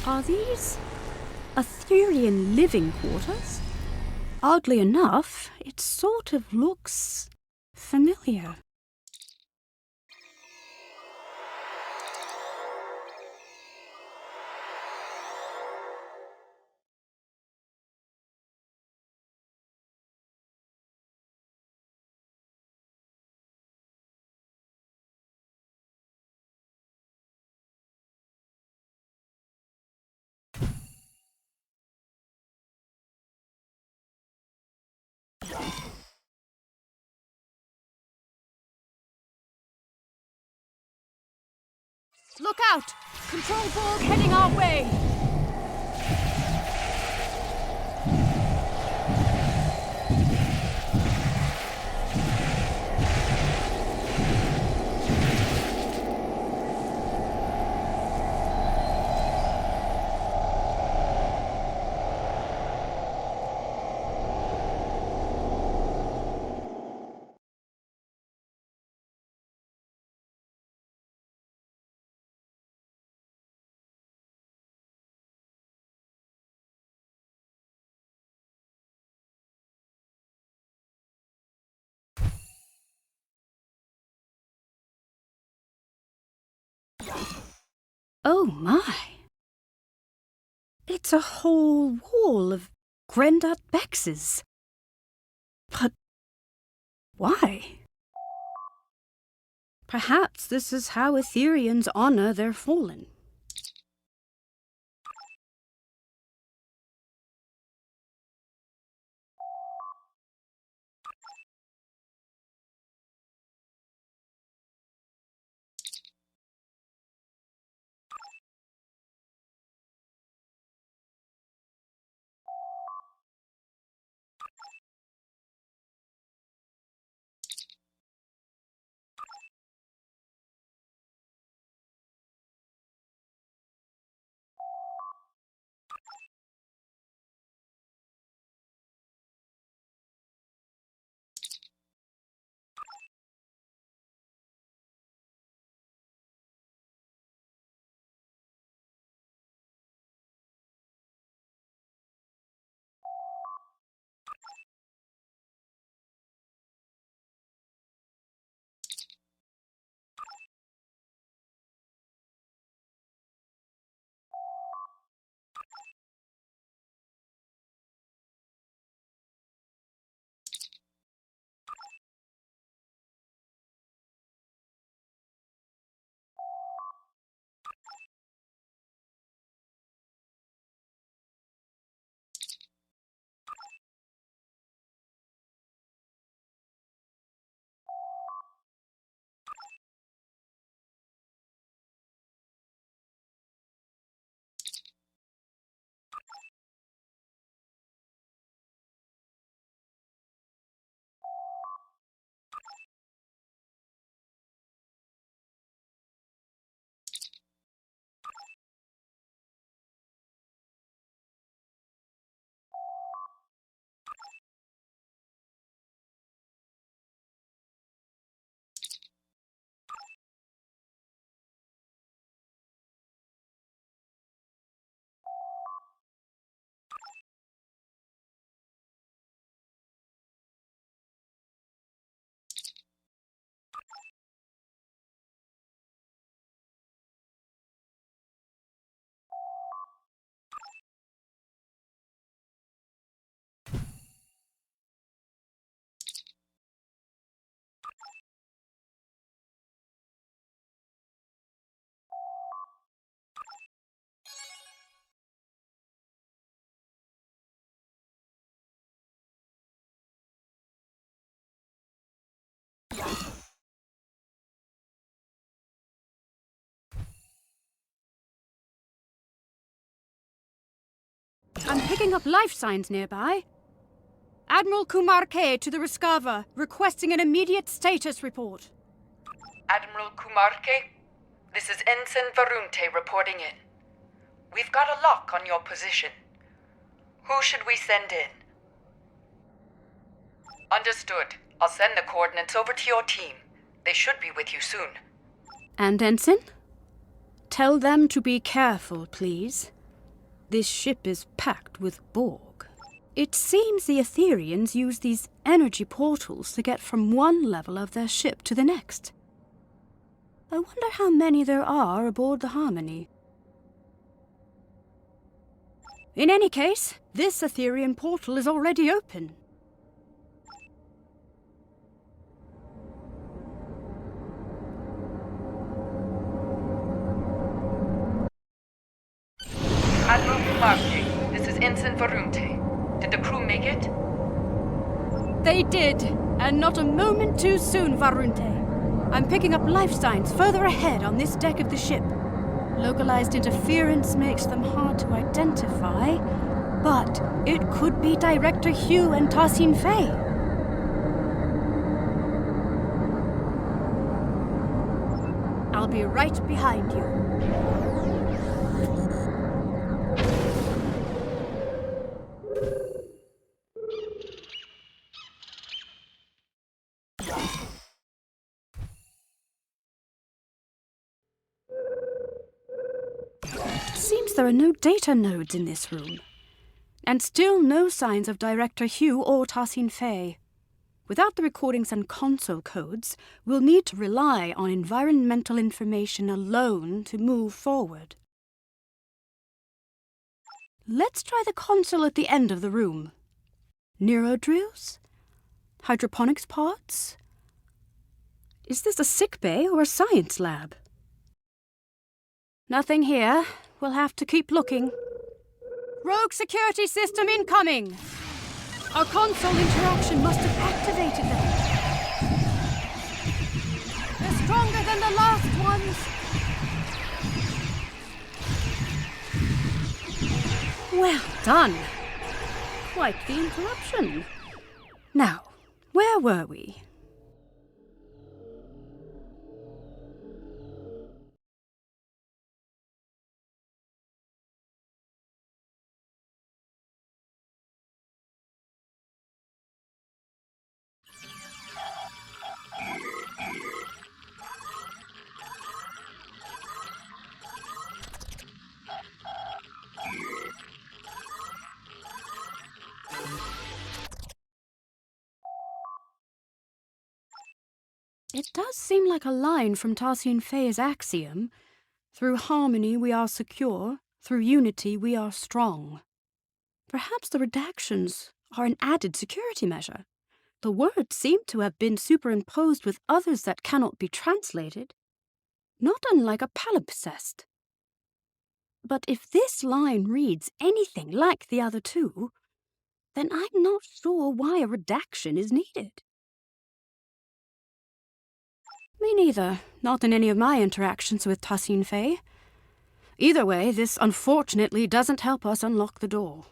Speaker 12: Are these Etherian living quarters? Oddly enough, it sort of looks familiar. Look out! Control Borg heading our way! Oh my! It's a whole wall of Grendot Bexes. But why? Perhaps this is how Etherians honor their fallen. I'm picking up life signs nearby. Admiral Kumar K to the Rescava, requesting an immediate status report.
Speaker 11: Admiral Kumarke, this is Ensign Varunte reporting in. We've got a lock on your position. Who should we send in? Understood. I'll send the coordinates over to your team. They should be with you soon.
Speaker 12: And Ensign? Tell them to be careful, please. This ship is packed with Borg. It seems the Etherians use these energy portals to get from one level of their ship to the next. I wonder how many there are aboard the Harmony. In any case, this Etherian portal is already open.
Speaker 11: Admiral Kumarke, this is Ensign Varunte. Did the crew make it?
Speaker 12: They did, and not a moment too soon, Varunte. I'm picking up life signs further ahead on this deck of the ship. Localized interference makes them hard to identify, but it could be Director Hugh and Tassin Fei. I'll be right behind you. Seems there are no data nodes in this room. And still no signs of Director Hugh or Tassin Fei. Without the recordings and console codes, we'll need to rely on environmental information alone to move forward. Let's try the console at the end of the room. Neurodrills? Hydroponics pods? Is this a sick bay or a science lab? Nothing here. We'll have to keep looking. Rogue security system incoming! Our console interaction must have activated them. They're stronger than the last ones. Well done. Quite the interruption. Now, where were we? It does seem like a line from Tassin Fei's axiom, through harmony we are secure, through unity we are strong. Perhaps the redactions are an added security measure. The words seem to have been superimposed with others that cannot be translated, not unlike a palimpsest. But if this line reads anything like the other two, then I'm not sure why a redaction is needed. Me neither, not in any of my interactions with Tassin Fei. Either way, this unfortunately doesn't help us unlock the door.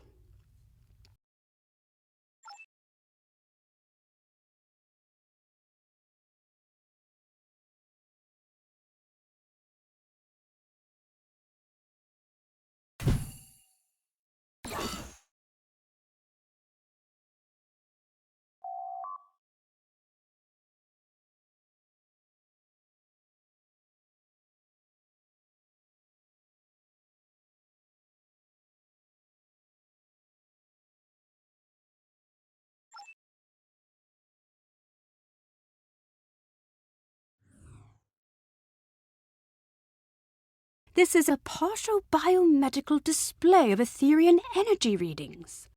Speaker 12: This is a partial biomedical display of Etherian energy readings.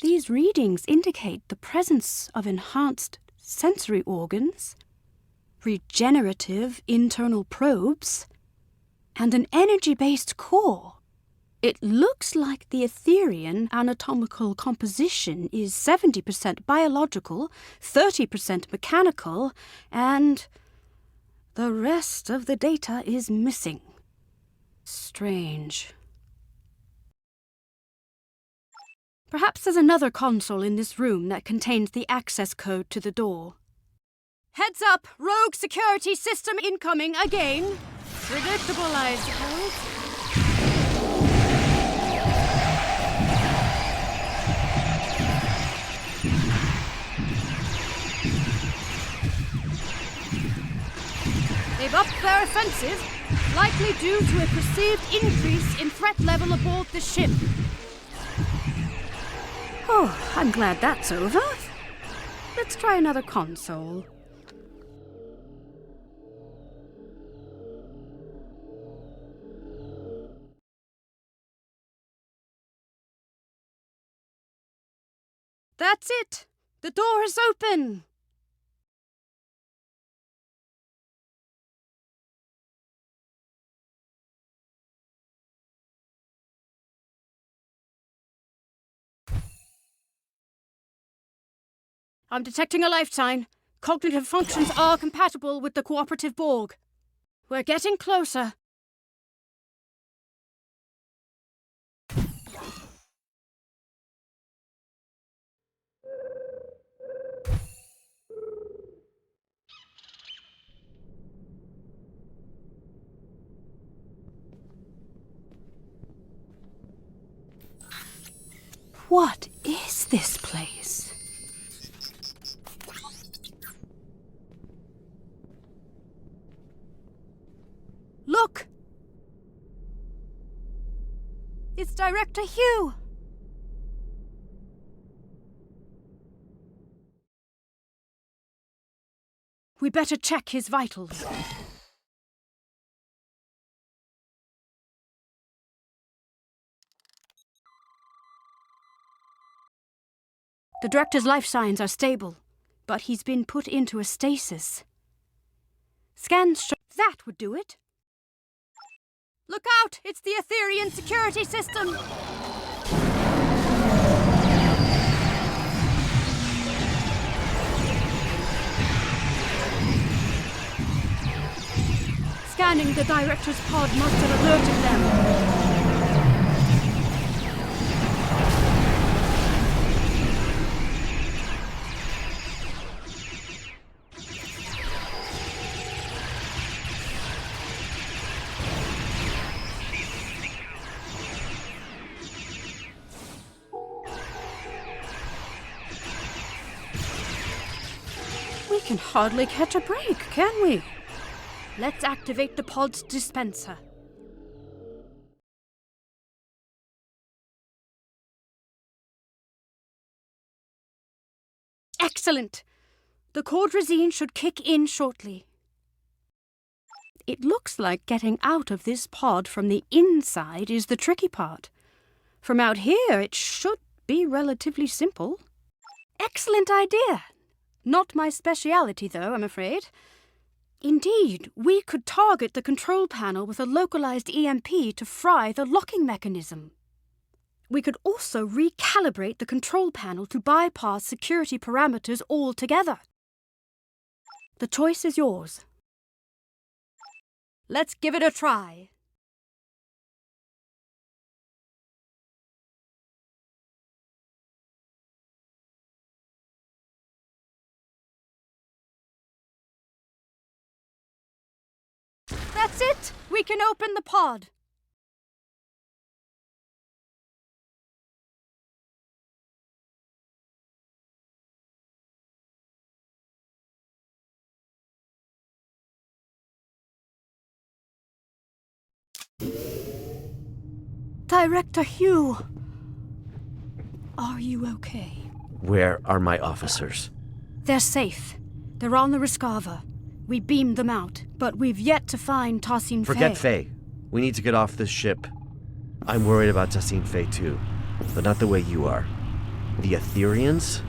Speaker 12: These readings indicate the presence of enhanced sensory organs, regenerative internal probes, and an energy-based core. It looks like the Etherian anatomical composition is 70% biological, 30% mechanical, and The rest of the data is missing. Strange. Perhaps there's another console in this room that contains the access code to the door. Heads up! Rogue security system incoming again! Predictable, I suppose. They've upped their offensive, likely due to a perceived increase in threat level aboard the ship. Oh, I'm glad that's over. Let's try another console. That's it! The door is open! I'm detecting a life sign. Cognitive functions are compatible with the cooperative Borg. We're getting closer. What is this place? Look! It's Director Hugh! We better check his vitals. The Director's life signs are stable, but he's been put into a stasis. Scans show that would do it. Look out! It's the Etherean security system! Scanning the Director's pod must have alerted them. We can hardly catch a break, can we? Let's activate the pod's dispenser. Excellent! The cordrazine should kick in shortly. It looks like getting out of this pod from the inside is the tricky part. From out here, it should be relatively simple. Excellent idea! Not my speciality, though, I'm afraid. Indeed, we could target the control panel with a localized EMP to fry the locking mechanism. We could also recalibrate the control panel to bypass security parameters altogether. The choice is yours. Let's give it a try. That's it! We can open the pod. Director Hugh, are you okay?
Speaker 14: Where are my officers?
Speaker 12: They're safe. They're on the Rescava. We beamed them out, but we've yet to find Tassin Fey.
Speaker 14: Forget Fey. We need to get off this ship. I'm worried about Tassin Fey too, but not the way you are. The Ethereans?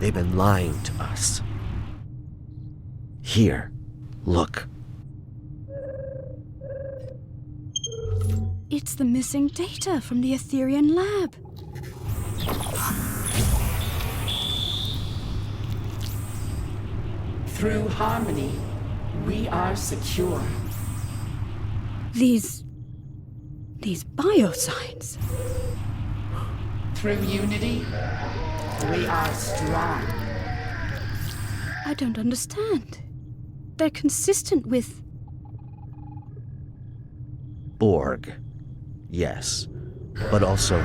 Speaker 14: They've been lying to us. Here, look.
Speaker 12: It's the missing data from the Etherean lab.
Speaker 13: Through harmony, We are secure.
Speaker 12: These biosigns.
Speaker 13: Through unity, we are strong.
Speaker 12: I don't understand. They're consistent with...
Speaker 14: Borg. Yes. But also...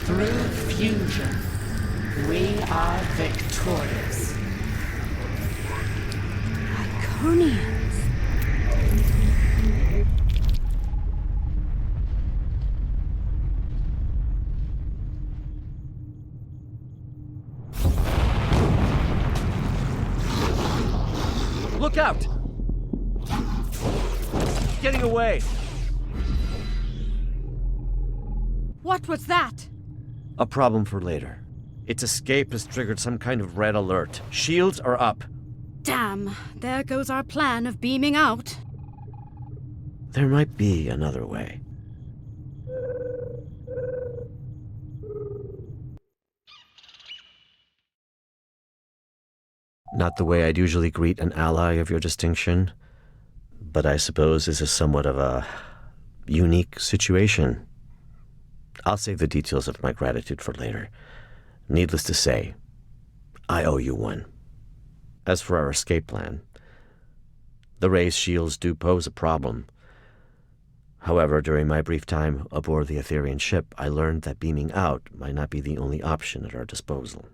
Speaker 13: Through fusion, we are victorious.
Speaker 12: Iconians.
Speaker 14: Look out! Getting away!
Speaker 12: What was that?
Speaker 14: A problem for later. Its escape has triggered some kind of red alert. Shields are up.
Speaker 12: Damn, there goes our plan of beaming out.
Speaker 14: There might be another way. Not the way I'd usually greet an ally of your distinction, but I suppose this is somewhat of a unique situation. I'll save the details of my gratitude for later. Needless to say, I owe you one. As for our escape plan, the raised shields do pose a problem. However, during my brief time aboard the Etherean ship, I learned that beaming out might not be the only option at our disposal.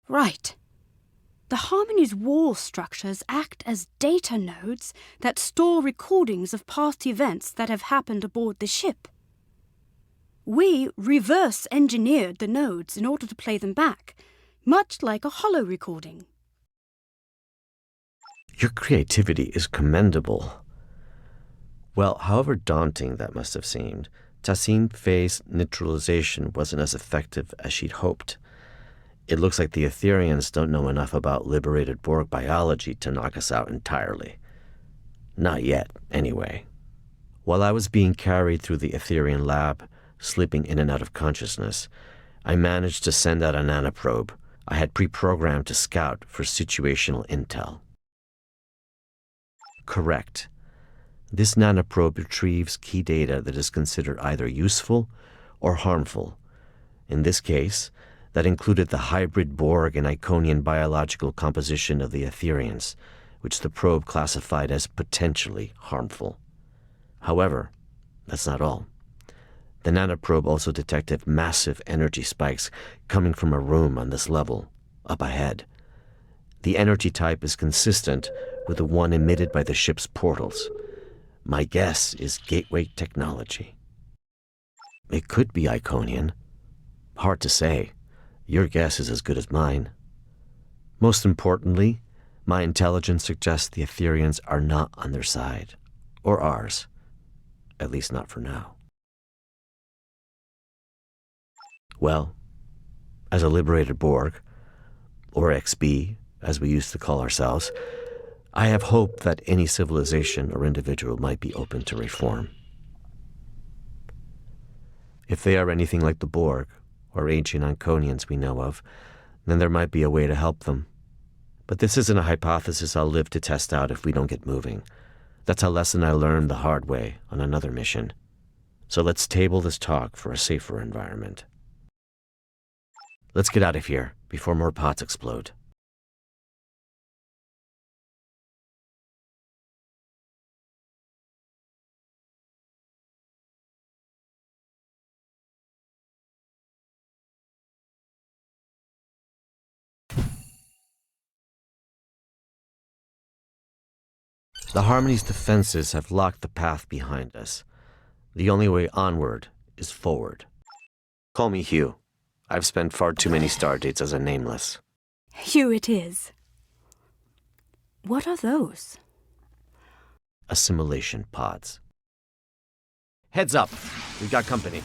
Speaker 12: Right. The Harmony's wall structures act as data nodes that store recordings of past events that have happened aboard the ship. We reverse-engineered the nodes in order to play them back, much like a holo recording.
Speaker 14: Your creativity is commendable. Well, however daunting that must have seemed, Tassine Faye's neutralization wasn't as effective as she'd hoped. It looks like the Etherians don't know enough about liberated Borg biology to knock us out entirely. Not yet, anyway. While I was being carried through the Etherian lab, slipping in and out of consciousness, I managed to send out a nanoprobe I had pre-programmed to scout for situational intel. Correct. This nanoprobe retrieves key data that is considered either useful or harmful. In this case, that included the hybrid Borg and Iconian biological composition of the Etherians, which the probe classified as potentially harmful. However, that's not all. The nanoprobe also detected massive energy spikes coming from a room on this level, up ahead. The energy type is consistent with the one emitted by the ship's portals. My guess is gateway technology. It could be Iconian. Hard to say. Your guess is as good as mine. Most importantly, my intelligence suggests the Etherians are not on their side. Or ours. At least not for now. Well, as a liberated Borg, or XB, as we used to call ourselves, I have hope that any civilization or individual might be open to reform. If they are anything like the Borg, or ancient Iconians we know of, then there might be a way to help them. But this isn't a hypothesis I'll live to test out if we don't get moving. That's a lesson I learned the hard way on another mission. So let's table this talk for a safer environment. Let's get out of here before more pots explode. The Harmony's defenses have locked the path behind us. The only way onward is forward. Call me Hugh. I've spent far too many stardates as a nameless.
Speaker 12: Hugh it is. What are those?
Speaker 14: Assimilation pods. Heads up! We've got company.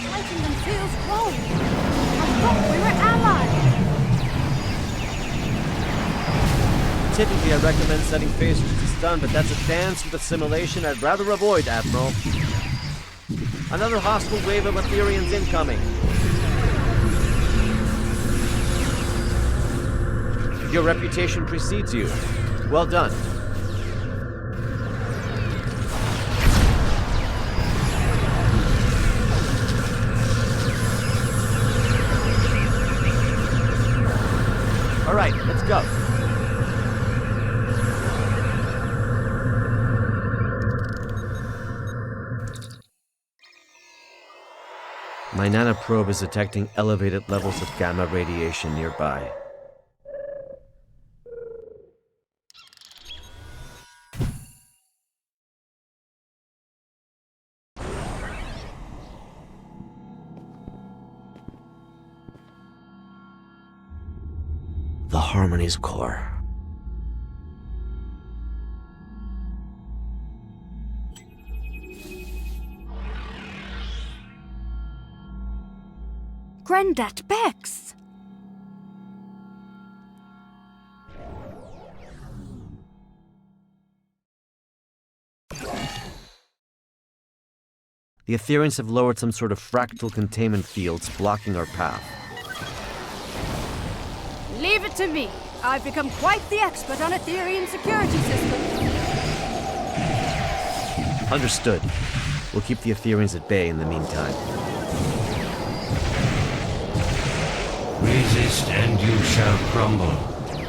Speaker 12: Fighting them feels wrong. I thought we were allies.
Speaker 14: Typically, I recommend setting phasers to stun, but that's a dance with assimilation I'd rather avoid, Admiral. Another hostile wave of Ethereans incoming. Your reputation precedes you. Well done. All right, let's go. My nanoprobe is detecting elevated levels of gamma radiation nearby. The Harmony's core.
Speaker 12: Granddad Bex!
Speaker 14: The Ethereans have lowered some sort of fractal containment fields blocking our path.
Speaker 12: Leave it to me. I've become quite the expert on Etherean security systems.
Speaker 14: Understood. We'll keep the Ethereans at bay in the meantime.
Speaker 15: Resist and you shall crumble.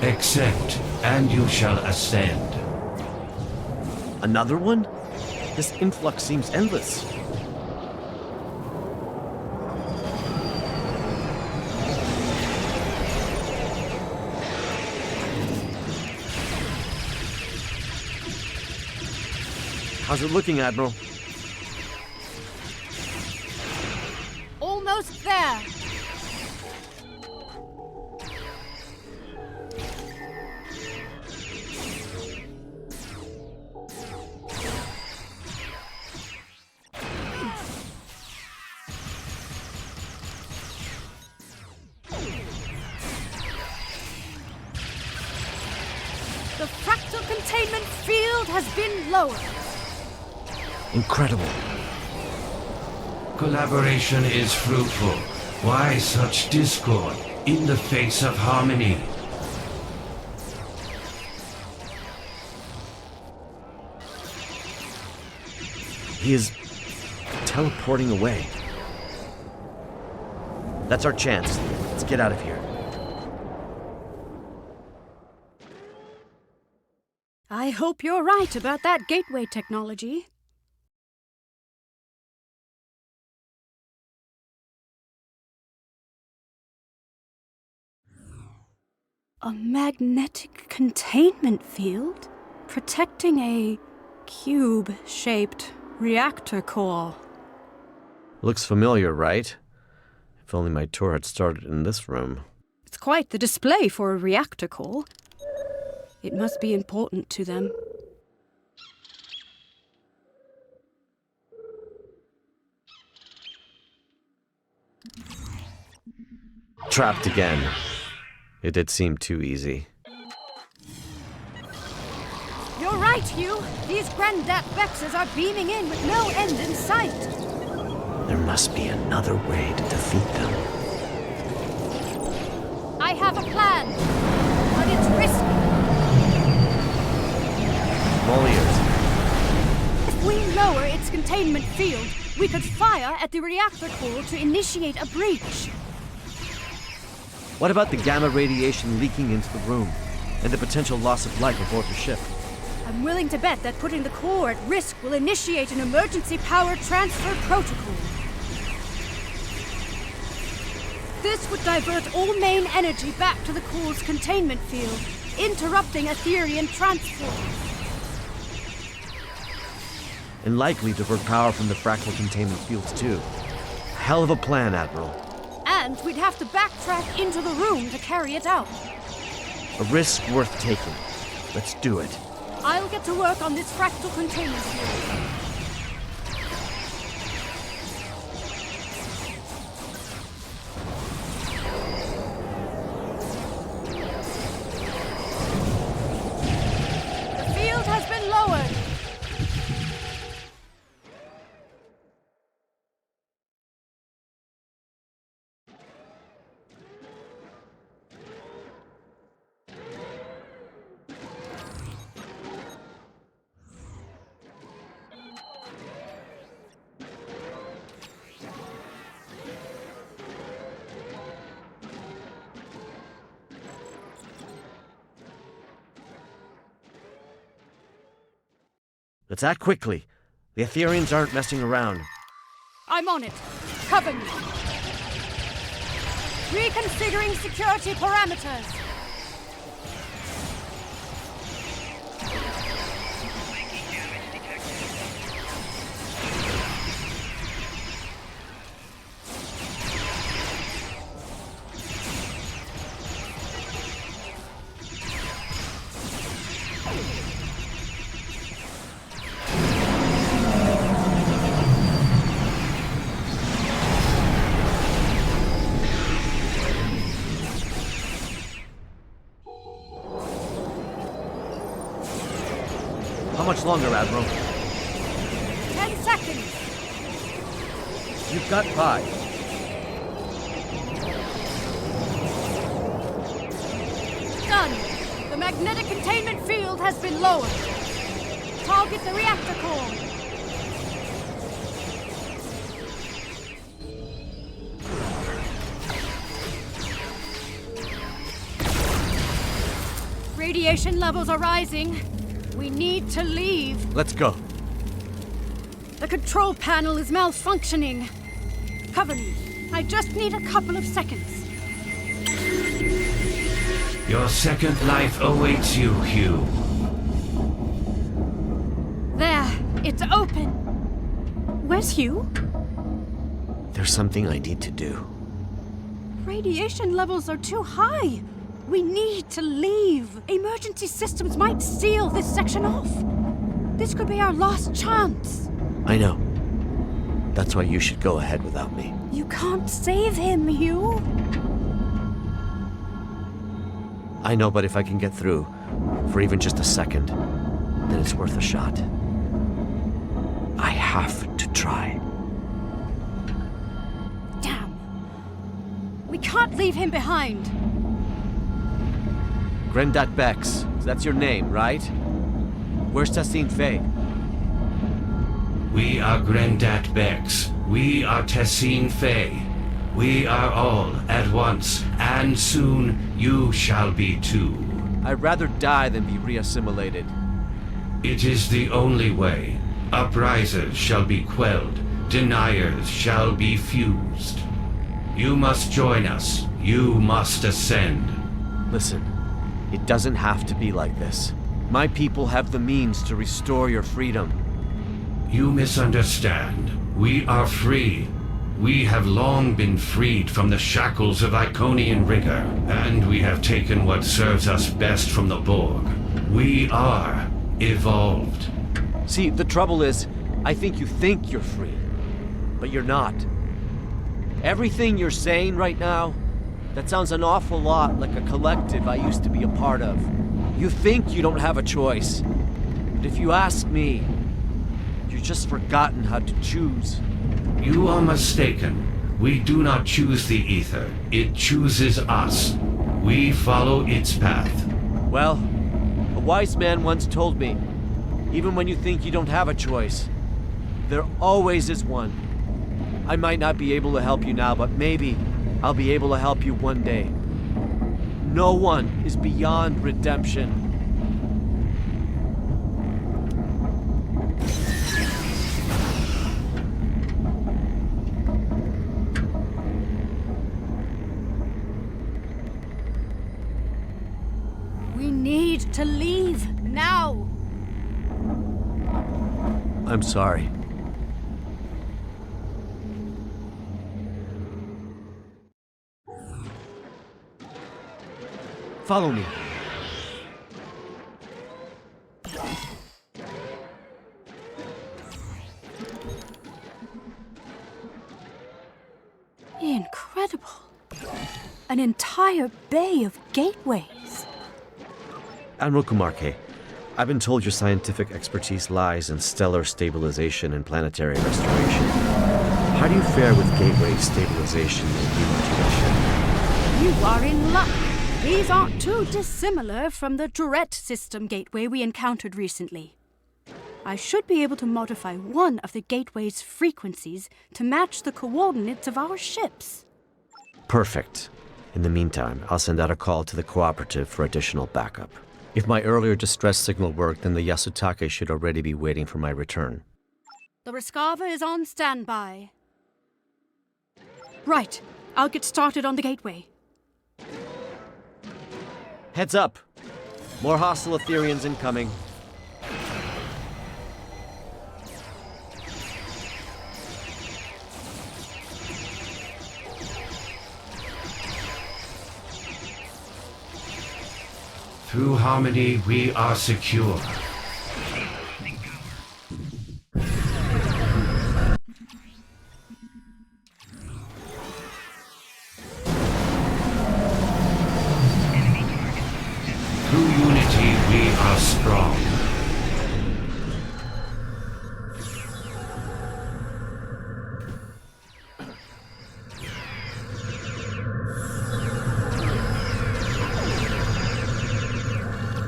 Speaker 15: Accept and you shall ascend.
Speaker 14: Another one? This influx seems endless. How's it looking, Admiral?
Speaker 12: Almost there. The fractal containment field has been lowered.
Speaker 14: Incredible.
Speaker 15: Collaboration is fruitful. Why such discord in the face of harmony?
Speaker 14: He is teleporting away. That's our chance. Let's get out of here.
Speaker 12: I hope you're right about that gateway technology. A magnetic containment field protecting a cube-shaped reactor core.
Speaker 14: Looks familiar, right? If only my tour had started in this room.
Speaker 12: It's quite the display for a reactor core. It must be important to them.
Speaker 14: Trapped again. It did seem too easy.
Speaker 12: You're right, Hugh. These Granddad Bexes are beaming in with no end in sight.
Speaker 14: There must be another way to defeat them.
Speaker 12: I have a plan, but it's risky.
Speaker 14: I'm all ears.
Speaker 12: If we lower its containment field, we could fire at the reactor core to initiate a breach.
Speaker 14: What about the gamma radiation leaking into the room, and the potential loss of life aboard the ship?
Speaker 12: I'm willing to bet that putting the core at risk will initiate an emergency power transfer protocol. This would divert all main energy back to the core's containment field, interrupting Etherean transport.
Speaker 14: And likely divert power from the fractal containment fields too. Hell of a plan, Admiral.
Speaker 12: And we'd have to backtrack into the room to carry it out.
Speaker 14: A risk worth taking. Let's do it.
Speaker 12: I'll get to work on this fractal containment field. The field has been lowered.
Speaker 14: Let's act quickly. The Etherians aren't messing around.
Speaker 12: I'm on it. Cover me. Reconfiguring security parameters.
Speaker 14: How much longer, Admiral?
Speaker 12: 10 seconds.
Speaker 14: You've got 5.
Speaker 12: Done. The magnetic containment field has been lowered. Target the reactor core. Radiation levels are rising. We need to leave.
Speaker 14: Let's go.
Speaker 12: The control panel is malfunctioning. Cover me. I just need a couple of seconds.
Speaker 15: Your second life awaits you, Hugh.
Speaker 12: There. It's open. Where's Hugh?
Speaker 14: There's something I need to do.
Speaker 12: Radiation levels are too high. We need to leave. Emergency systems might seal this section off. This could be our last chance.
Speaker 14: I know. That's why you should go ahead without me.
Speaker 12: You can't save him, Hugh.
Speaker 14: I know, but if I can get through, for even just a second, then it's worth a shot. I have to try.
Speaker 12: Damn. We can't leave him behind.
Speaker 14: Grendat Bex, that's your name, right? Where's Tessine Faye?
Speaker 15: We are Grendat Bex. We are Tessine Faye. We are all at once, and soon you shall be too.
Speaker 14: I'd rather die than be reassimilated.
Speaker 15: It is the only way. Uprisers shall be quelled. Deniers shall be fused. You must join us. You must ascend.
Speaker 14: Listen. It doesn't have to be like this. My people have the means to restore your freedom.
Speaker 15: You misunderstand. We are free. We have long been freed from the shackles of Iconian rigor, and we have taken what serves us best from the Borg. We are evolved.
Speaker 14: See, the trouble is, I think you're free, but you're not. Everything you're saying right now, that sounds an awful lot like a collective I used to be a part of. You think you don't have a choice. But if you ask me, you've just forgotten how to choose.
Speaker 15: You are mistaken. We do not choose the ether. It chooses us. We follow its path.
Speaker 14: Well, a wise man once told me, even when you think you don't have a choice, there always is one. I might not be able to help you now, but maybe I'll be able to help you one day. No one is beyond redemption.
Speaker 12: We need to leave now.
Speaker 14: I'm sorry. Follow me.
Speaker 12: Incredible. An entire bay of gateways.
Speaker 14: Admiral Kumarke, I've been told your scientific expertise lies in stellar stabilization and planetary restoration. How do you fare with gateway stabilization and demotivation?
Speaker 12: You are in luck. These aren't too dissimilar from the Durette system gateway we encountered recently. I should be able to modify one of the gateway's frequencies to match the coordinates of our ships.
Speaker 14: Perfect. In the meantime, I'll send out a call to the cooperative for additional backup. If my earlier distress signal worked, then the Yasutake should already be waiting for my return.
Speaker 12: The Rescava is on standby. Right. I'll get started on the gateway.
Speaker 14: Heads up! More hostile Etherians incoming.
Speaker 15: Through harmony, we are secure. Through unity, we are strong.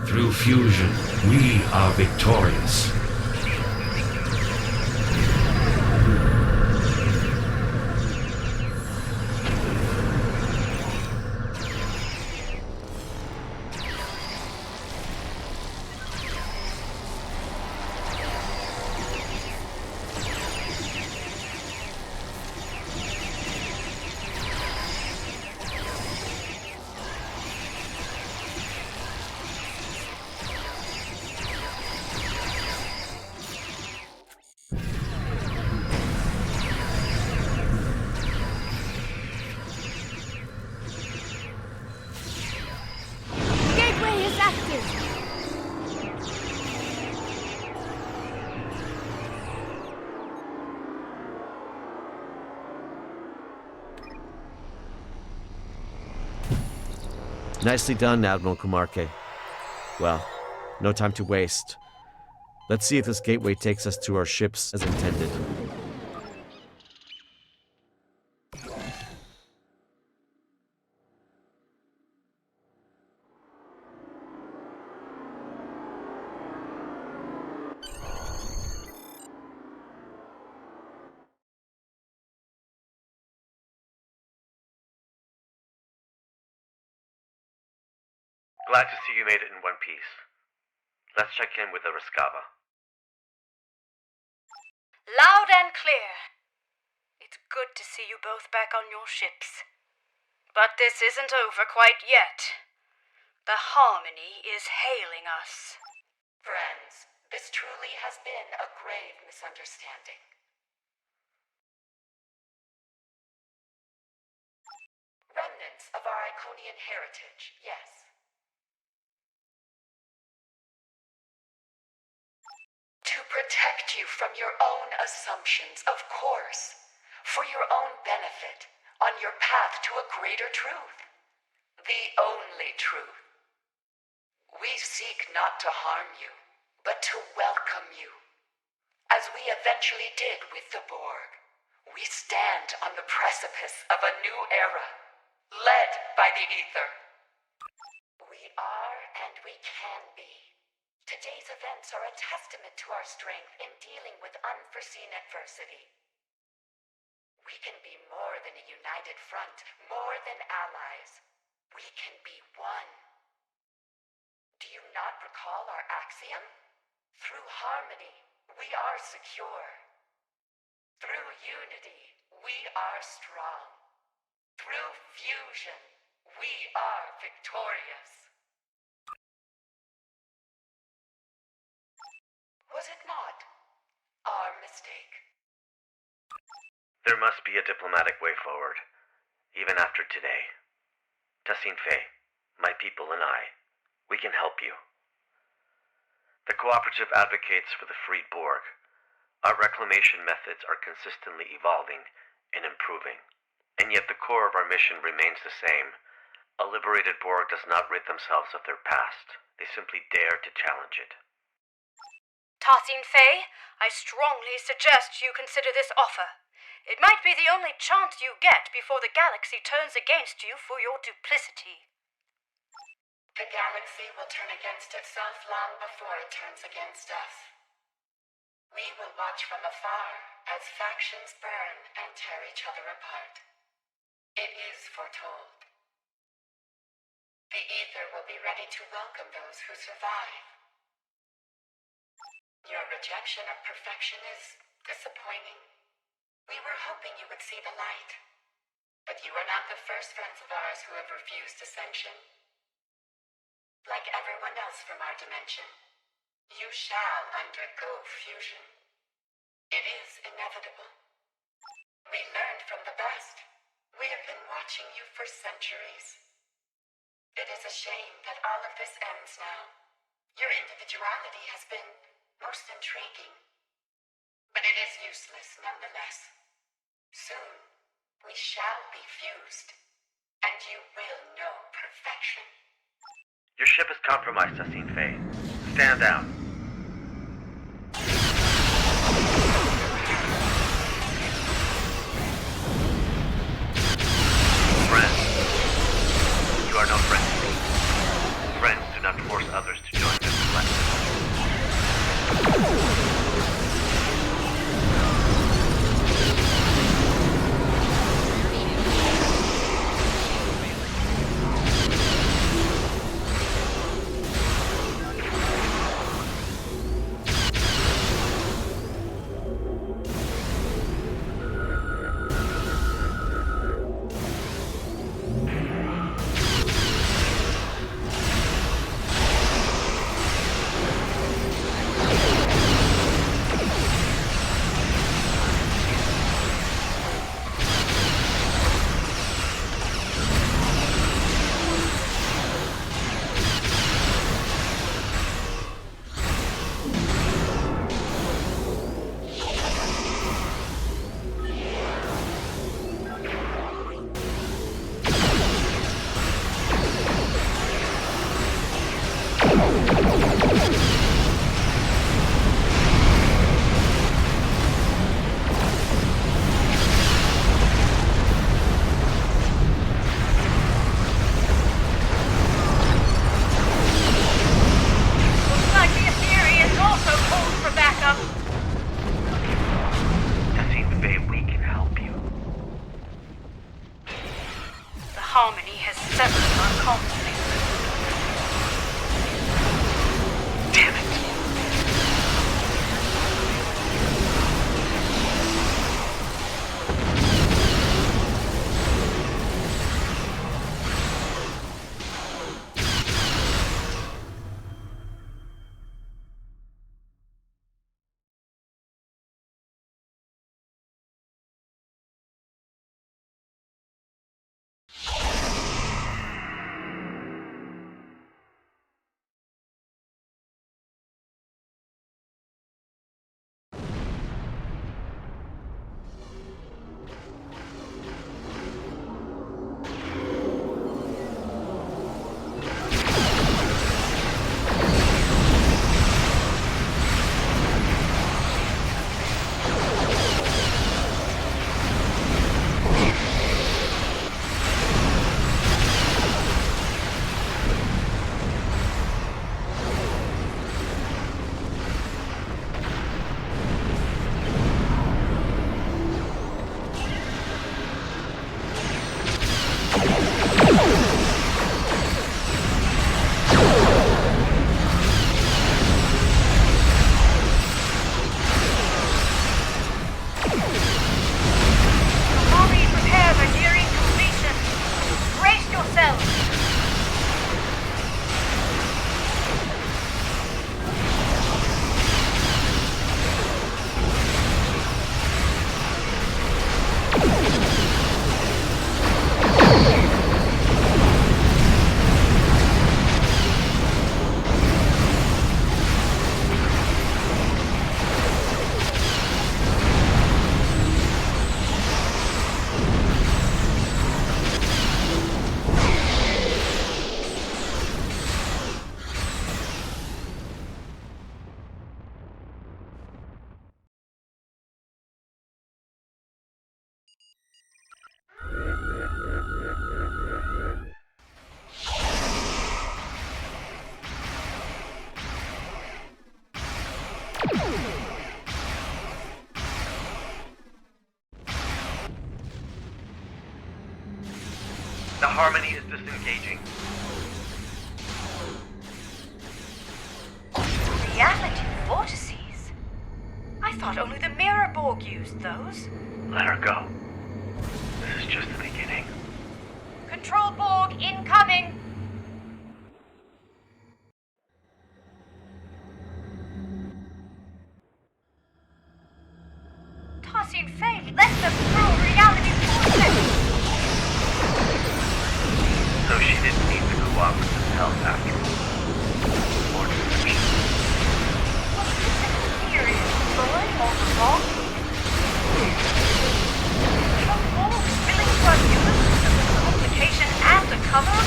Speaker 15: Through fusion, we are victorious.
Speaker 14: Nicely done, Admiral Kumarke. Well, no time to waste. Let's see if this gateway takes us to our ships as intended.
Speaker 9: Glad to see you made it in one piece. Let's check in with the Rescava.
Speaker 10: Loud and clear. It's good to see you both back on your ships. But this isn't over quite yet. The Harmony is hailing us.
Speaker 11: Friends, this truly has been a grave misunderstanding. Remnants of our Iconian heritage, yes. To protect you from your own assumptions, of course. For your own benefit, on your path to a greater truth. The only truth. We seek not to harm you, but to welcome you. As we eventually did with the Borg, we stand on the precipice of a new era, led by the Ether. We are and we can be. Today's events are a testament to our strength in dealing with unforeseen adversity. We can be more than a united front, more than allies. We can be one. Do you not recall our axiom? Through harmony, we are secure. Through unity, we are strong. Through fusion, we are victorious. Was it not our mistake?
Speaker 9: There must be a diplomatic way forward, even after today. Tassine Fei, my people and I, we can help you. The Cooperative advocates for the freed Borg. Our reclamation methods are consistently evolving and improving, and yet the core of our mission remains the same. A liberated Borg does not rid themselves of their past. They simply dare to challenge it.
Speaker 10: Tassine Fei, I strongly suggest you consider this offer. It might be the only chance you get before the galaxy turns against you for your duplicity.
Speaker 11: The galaxy will turn against itself long before it turns against us. We will watch from afar as factions burn and tear each other apart. It is foretold.
Speaker 13: The ether will be ready to welcome those who survive. Your rejection of perfection is disappointing. We were hoping you would see the light. But you are not the first friends of ours who have refused ascension. Like everyone else from our dimension, you shall undergo fusion. It is inevitable. We learned from the best. We have been watching you for centuries. It is a shame that all of this ends now. Your individuality has been most intriguing. But it is useless nonetheless. Soon, we shall be fused, and you will know perfection.
Speaker 9: Your ship is compromised, Sassine Faye. Stand down. Friends. You are no friends to me. Friends do not force others to join their collective.
Speaker 10: Harmony has severed our conflict. Damn it!
Speaker 9: The Harmony is disengaging.
Speaker 10: reality vortices? I thought only the Mirror Borg used those.
Speaker 9: Let her go. This is just the beginning.
Speaker 10: Control Borg incoming! Tossing Faye left us through reality vortex!
Speaker 9: So she didn't need the cooperative help after all. Or deception.
Speaker 10: Was this an experience going all along? Were Borg willing to abuse the complication and the cover?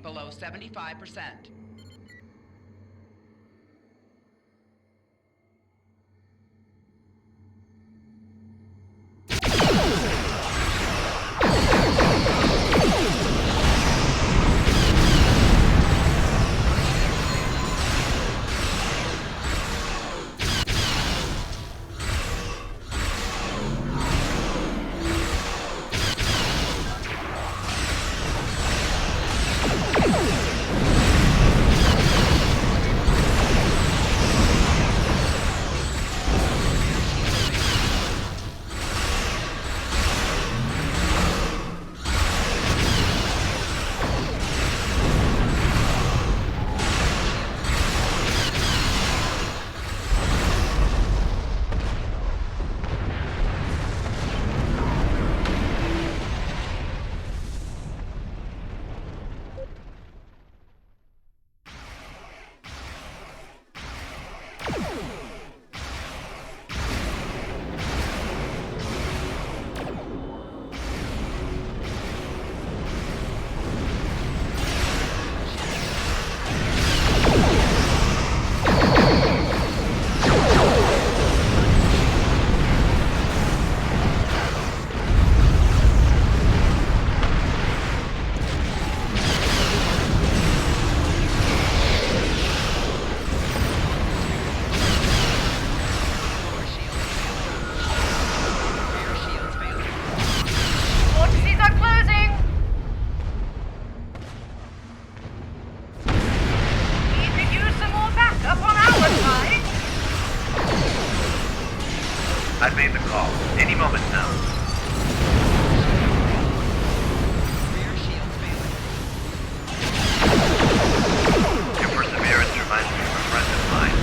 Speaker 7: Below 75%.
Speaker 9: I've made the call. Any moment now. Your perseverance reminds me of a friend of mine.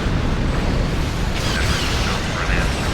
Speaker 9: Never known for an answer.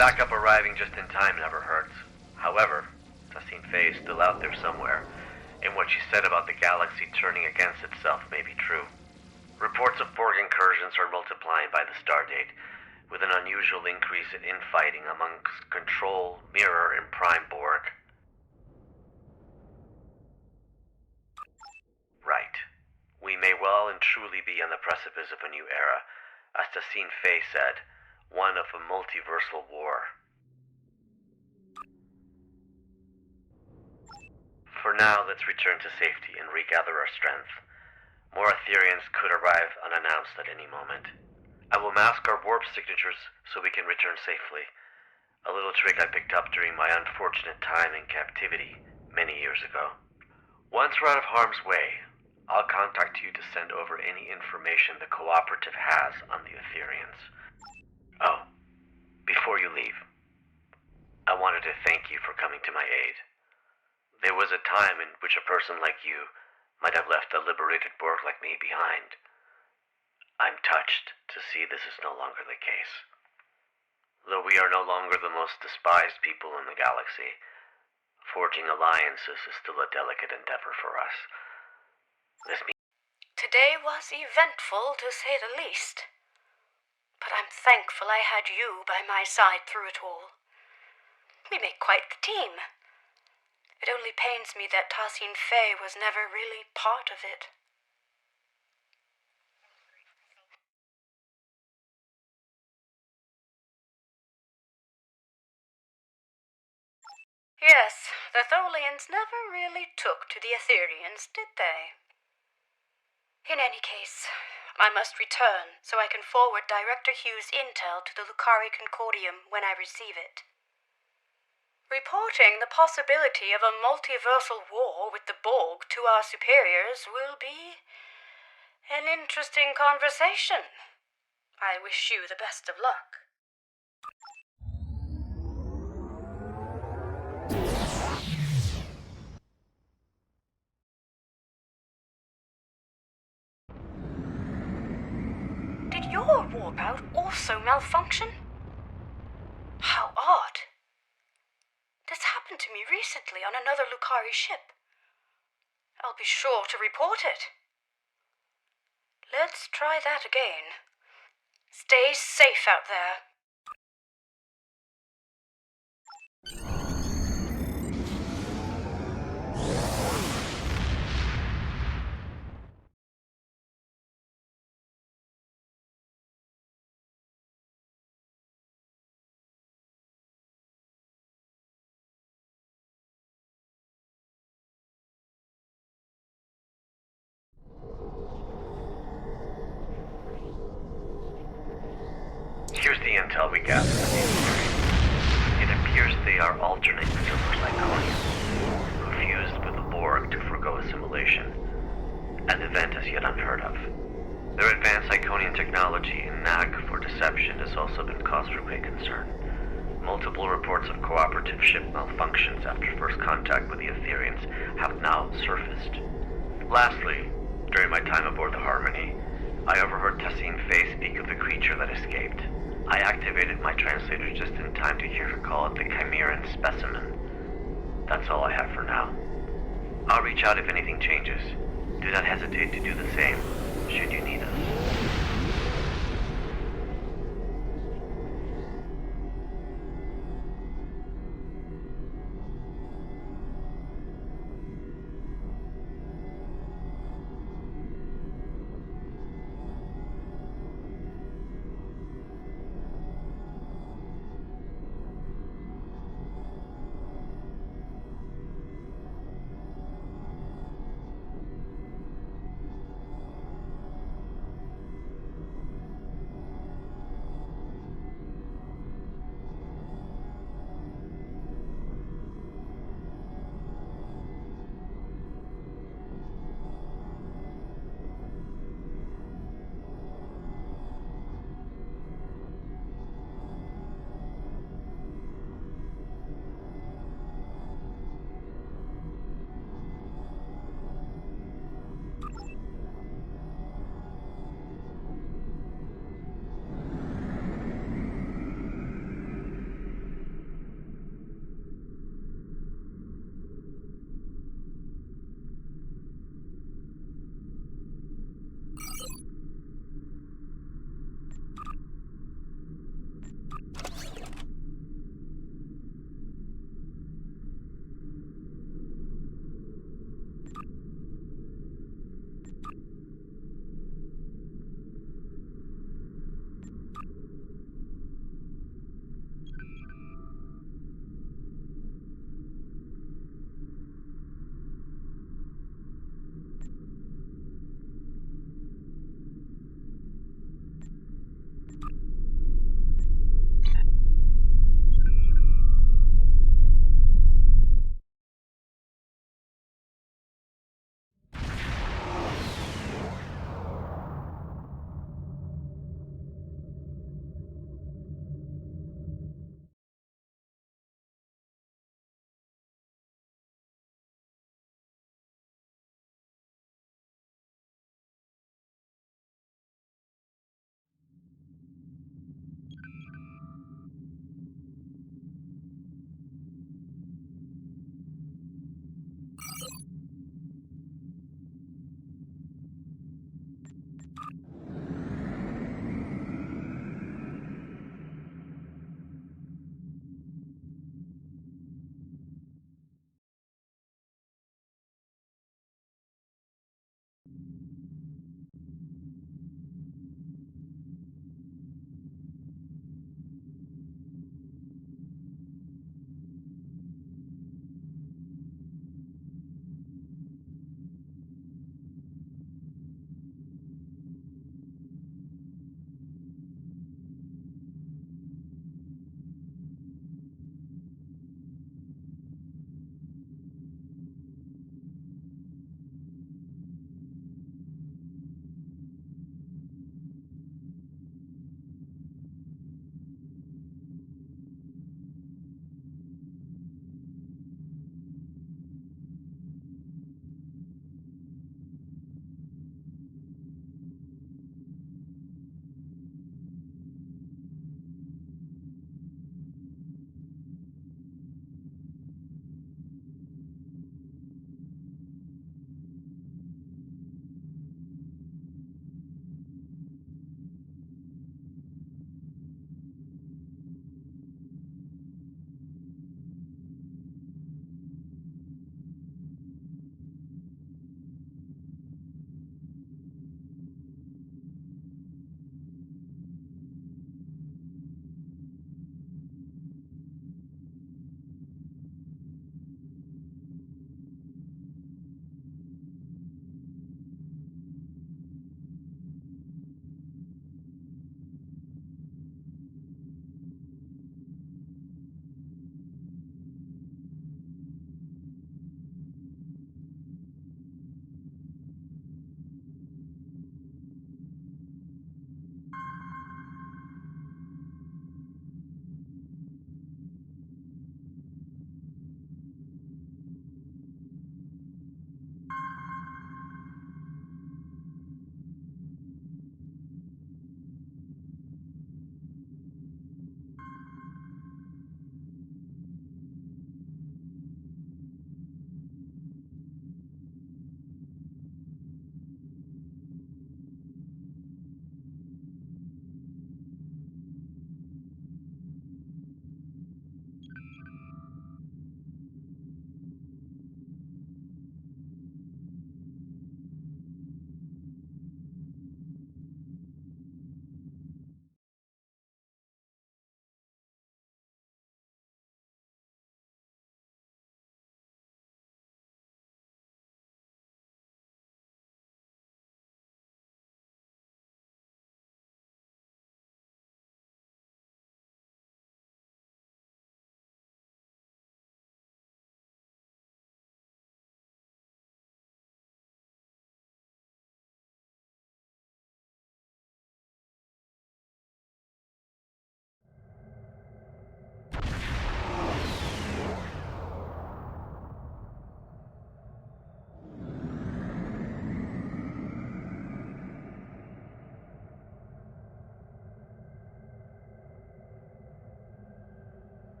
Speaker 9: Backup arriving just in time never hurts. However, Tassine Faye is still out there somewhere, and what she said about the galaxy turning against itself may be true. Reports of Borg incursions are multiplying by the stardate, with an unusual increase in infighting amongst Control, Mirror, and Prime Borg. Right. We may well and truly be on the precipice of a new era, as Tassine Faye said, one of a multiversal war. For now, let's return to safety and regather our strength. More Ethereans could arrive unannounced at any moment. I will mask our warp signatures so we can return safely. A little trick I picked up during my unfortunate time in captivity many years ago. Once we're out of harm's way, I'll contact you to send over any information the Cooperative has on the Ethereans. Oh, before you leave, I wanted to thank you for coming to my aid. There was a time in which a person like you might have left a liberated Borg like me behind. I'm touched to see this is no longer the case. Though we are no longer the most despised people in the galaxy, forging alliances is still a delicate endeavor for us.
Speaker 10: Today was eventful, to say the least. But I'm thankful I had you by my side through it all. We make quite the team. It only pains me that Tassine Faye was never really part of it. Yes, the Tholians never really took to the Ethereans, did they? In any case, I must return so I can forward Director Hughes' intel to the Lucari Concordium when I receive it. Reporting the possibility of a multiversal war with the Borg to our superiors will be an interesting conversation. I wish you the best of luck. Did your warp-out also malfunction? How odd. This happened to me recently on another Lucari ship. I'll be sure to report it. Let's try that again. Stay safe out there.
Speaker 9: Here's the intel we gathered from the Ethereans. It appears they are alternate silver Lyconians, who fused with the Borg to forgo assimilation, an event as yet unheard of. Their advanced Iconian technology and knack for deception has also been cause for great concern. Multiple reports of cooperative ship malfunctions after first contact with the Ethereans have now surfaced. Lastly, during my time aboard the Harmony, I overheard Tassine Faye speak of the creature that escaped. I activated my translator just in time to hear her call it the Chimeran specimen. That's all I have for now. I'll reach out if anything changes. Do not hesitate to do the same, should you need us.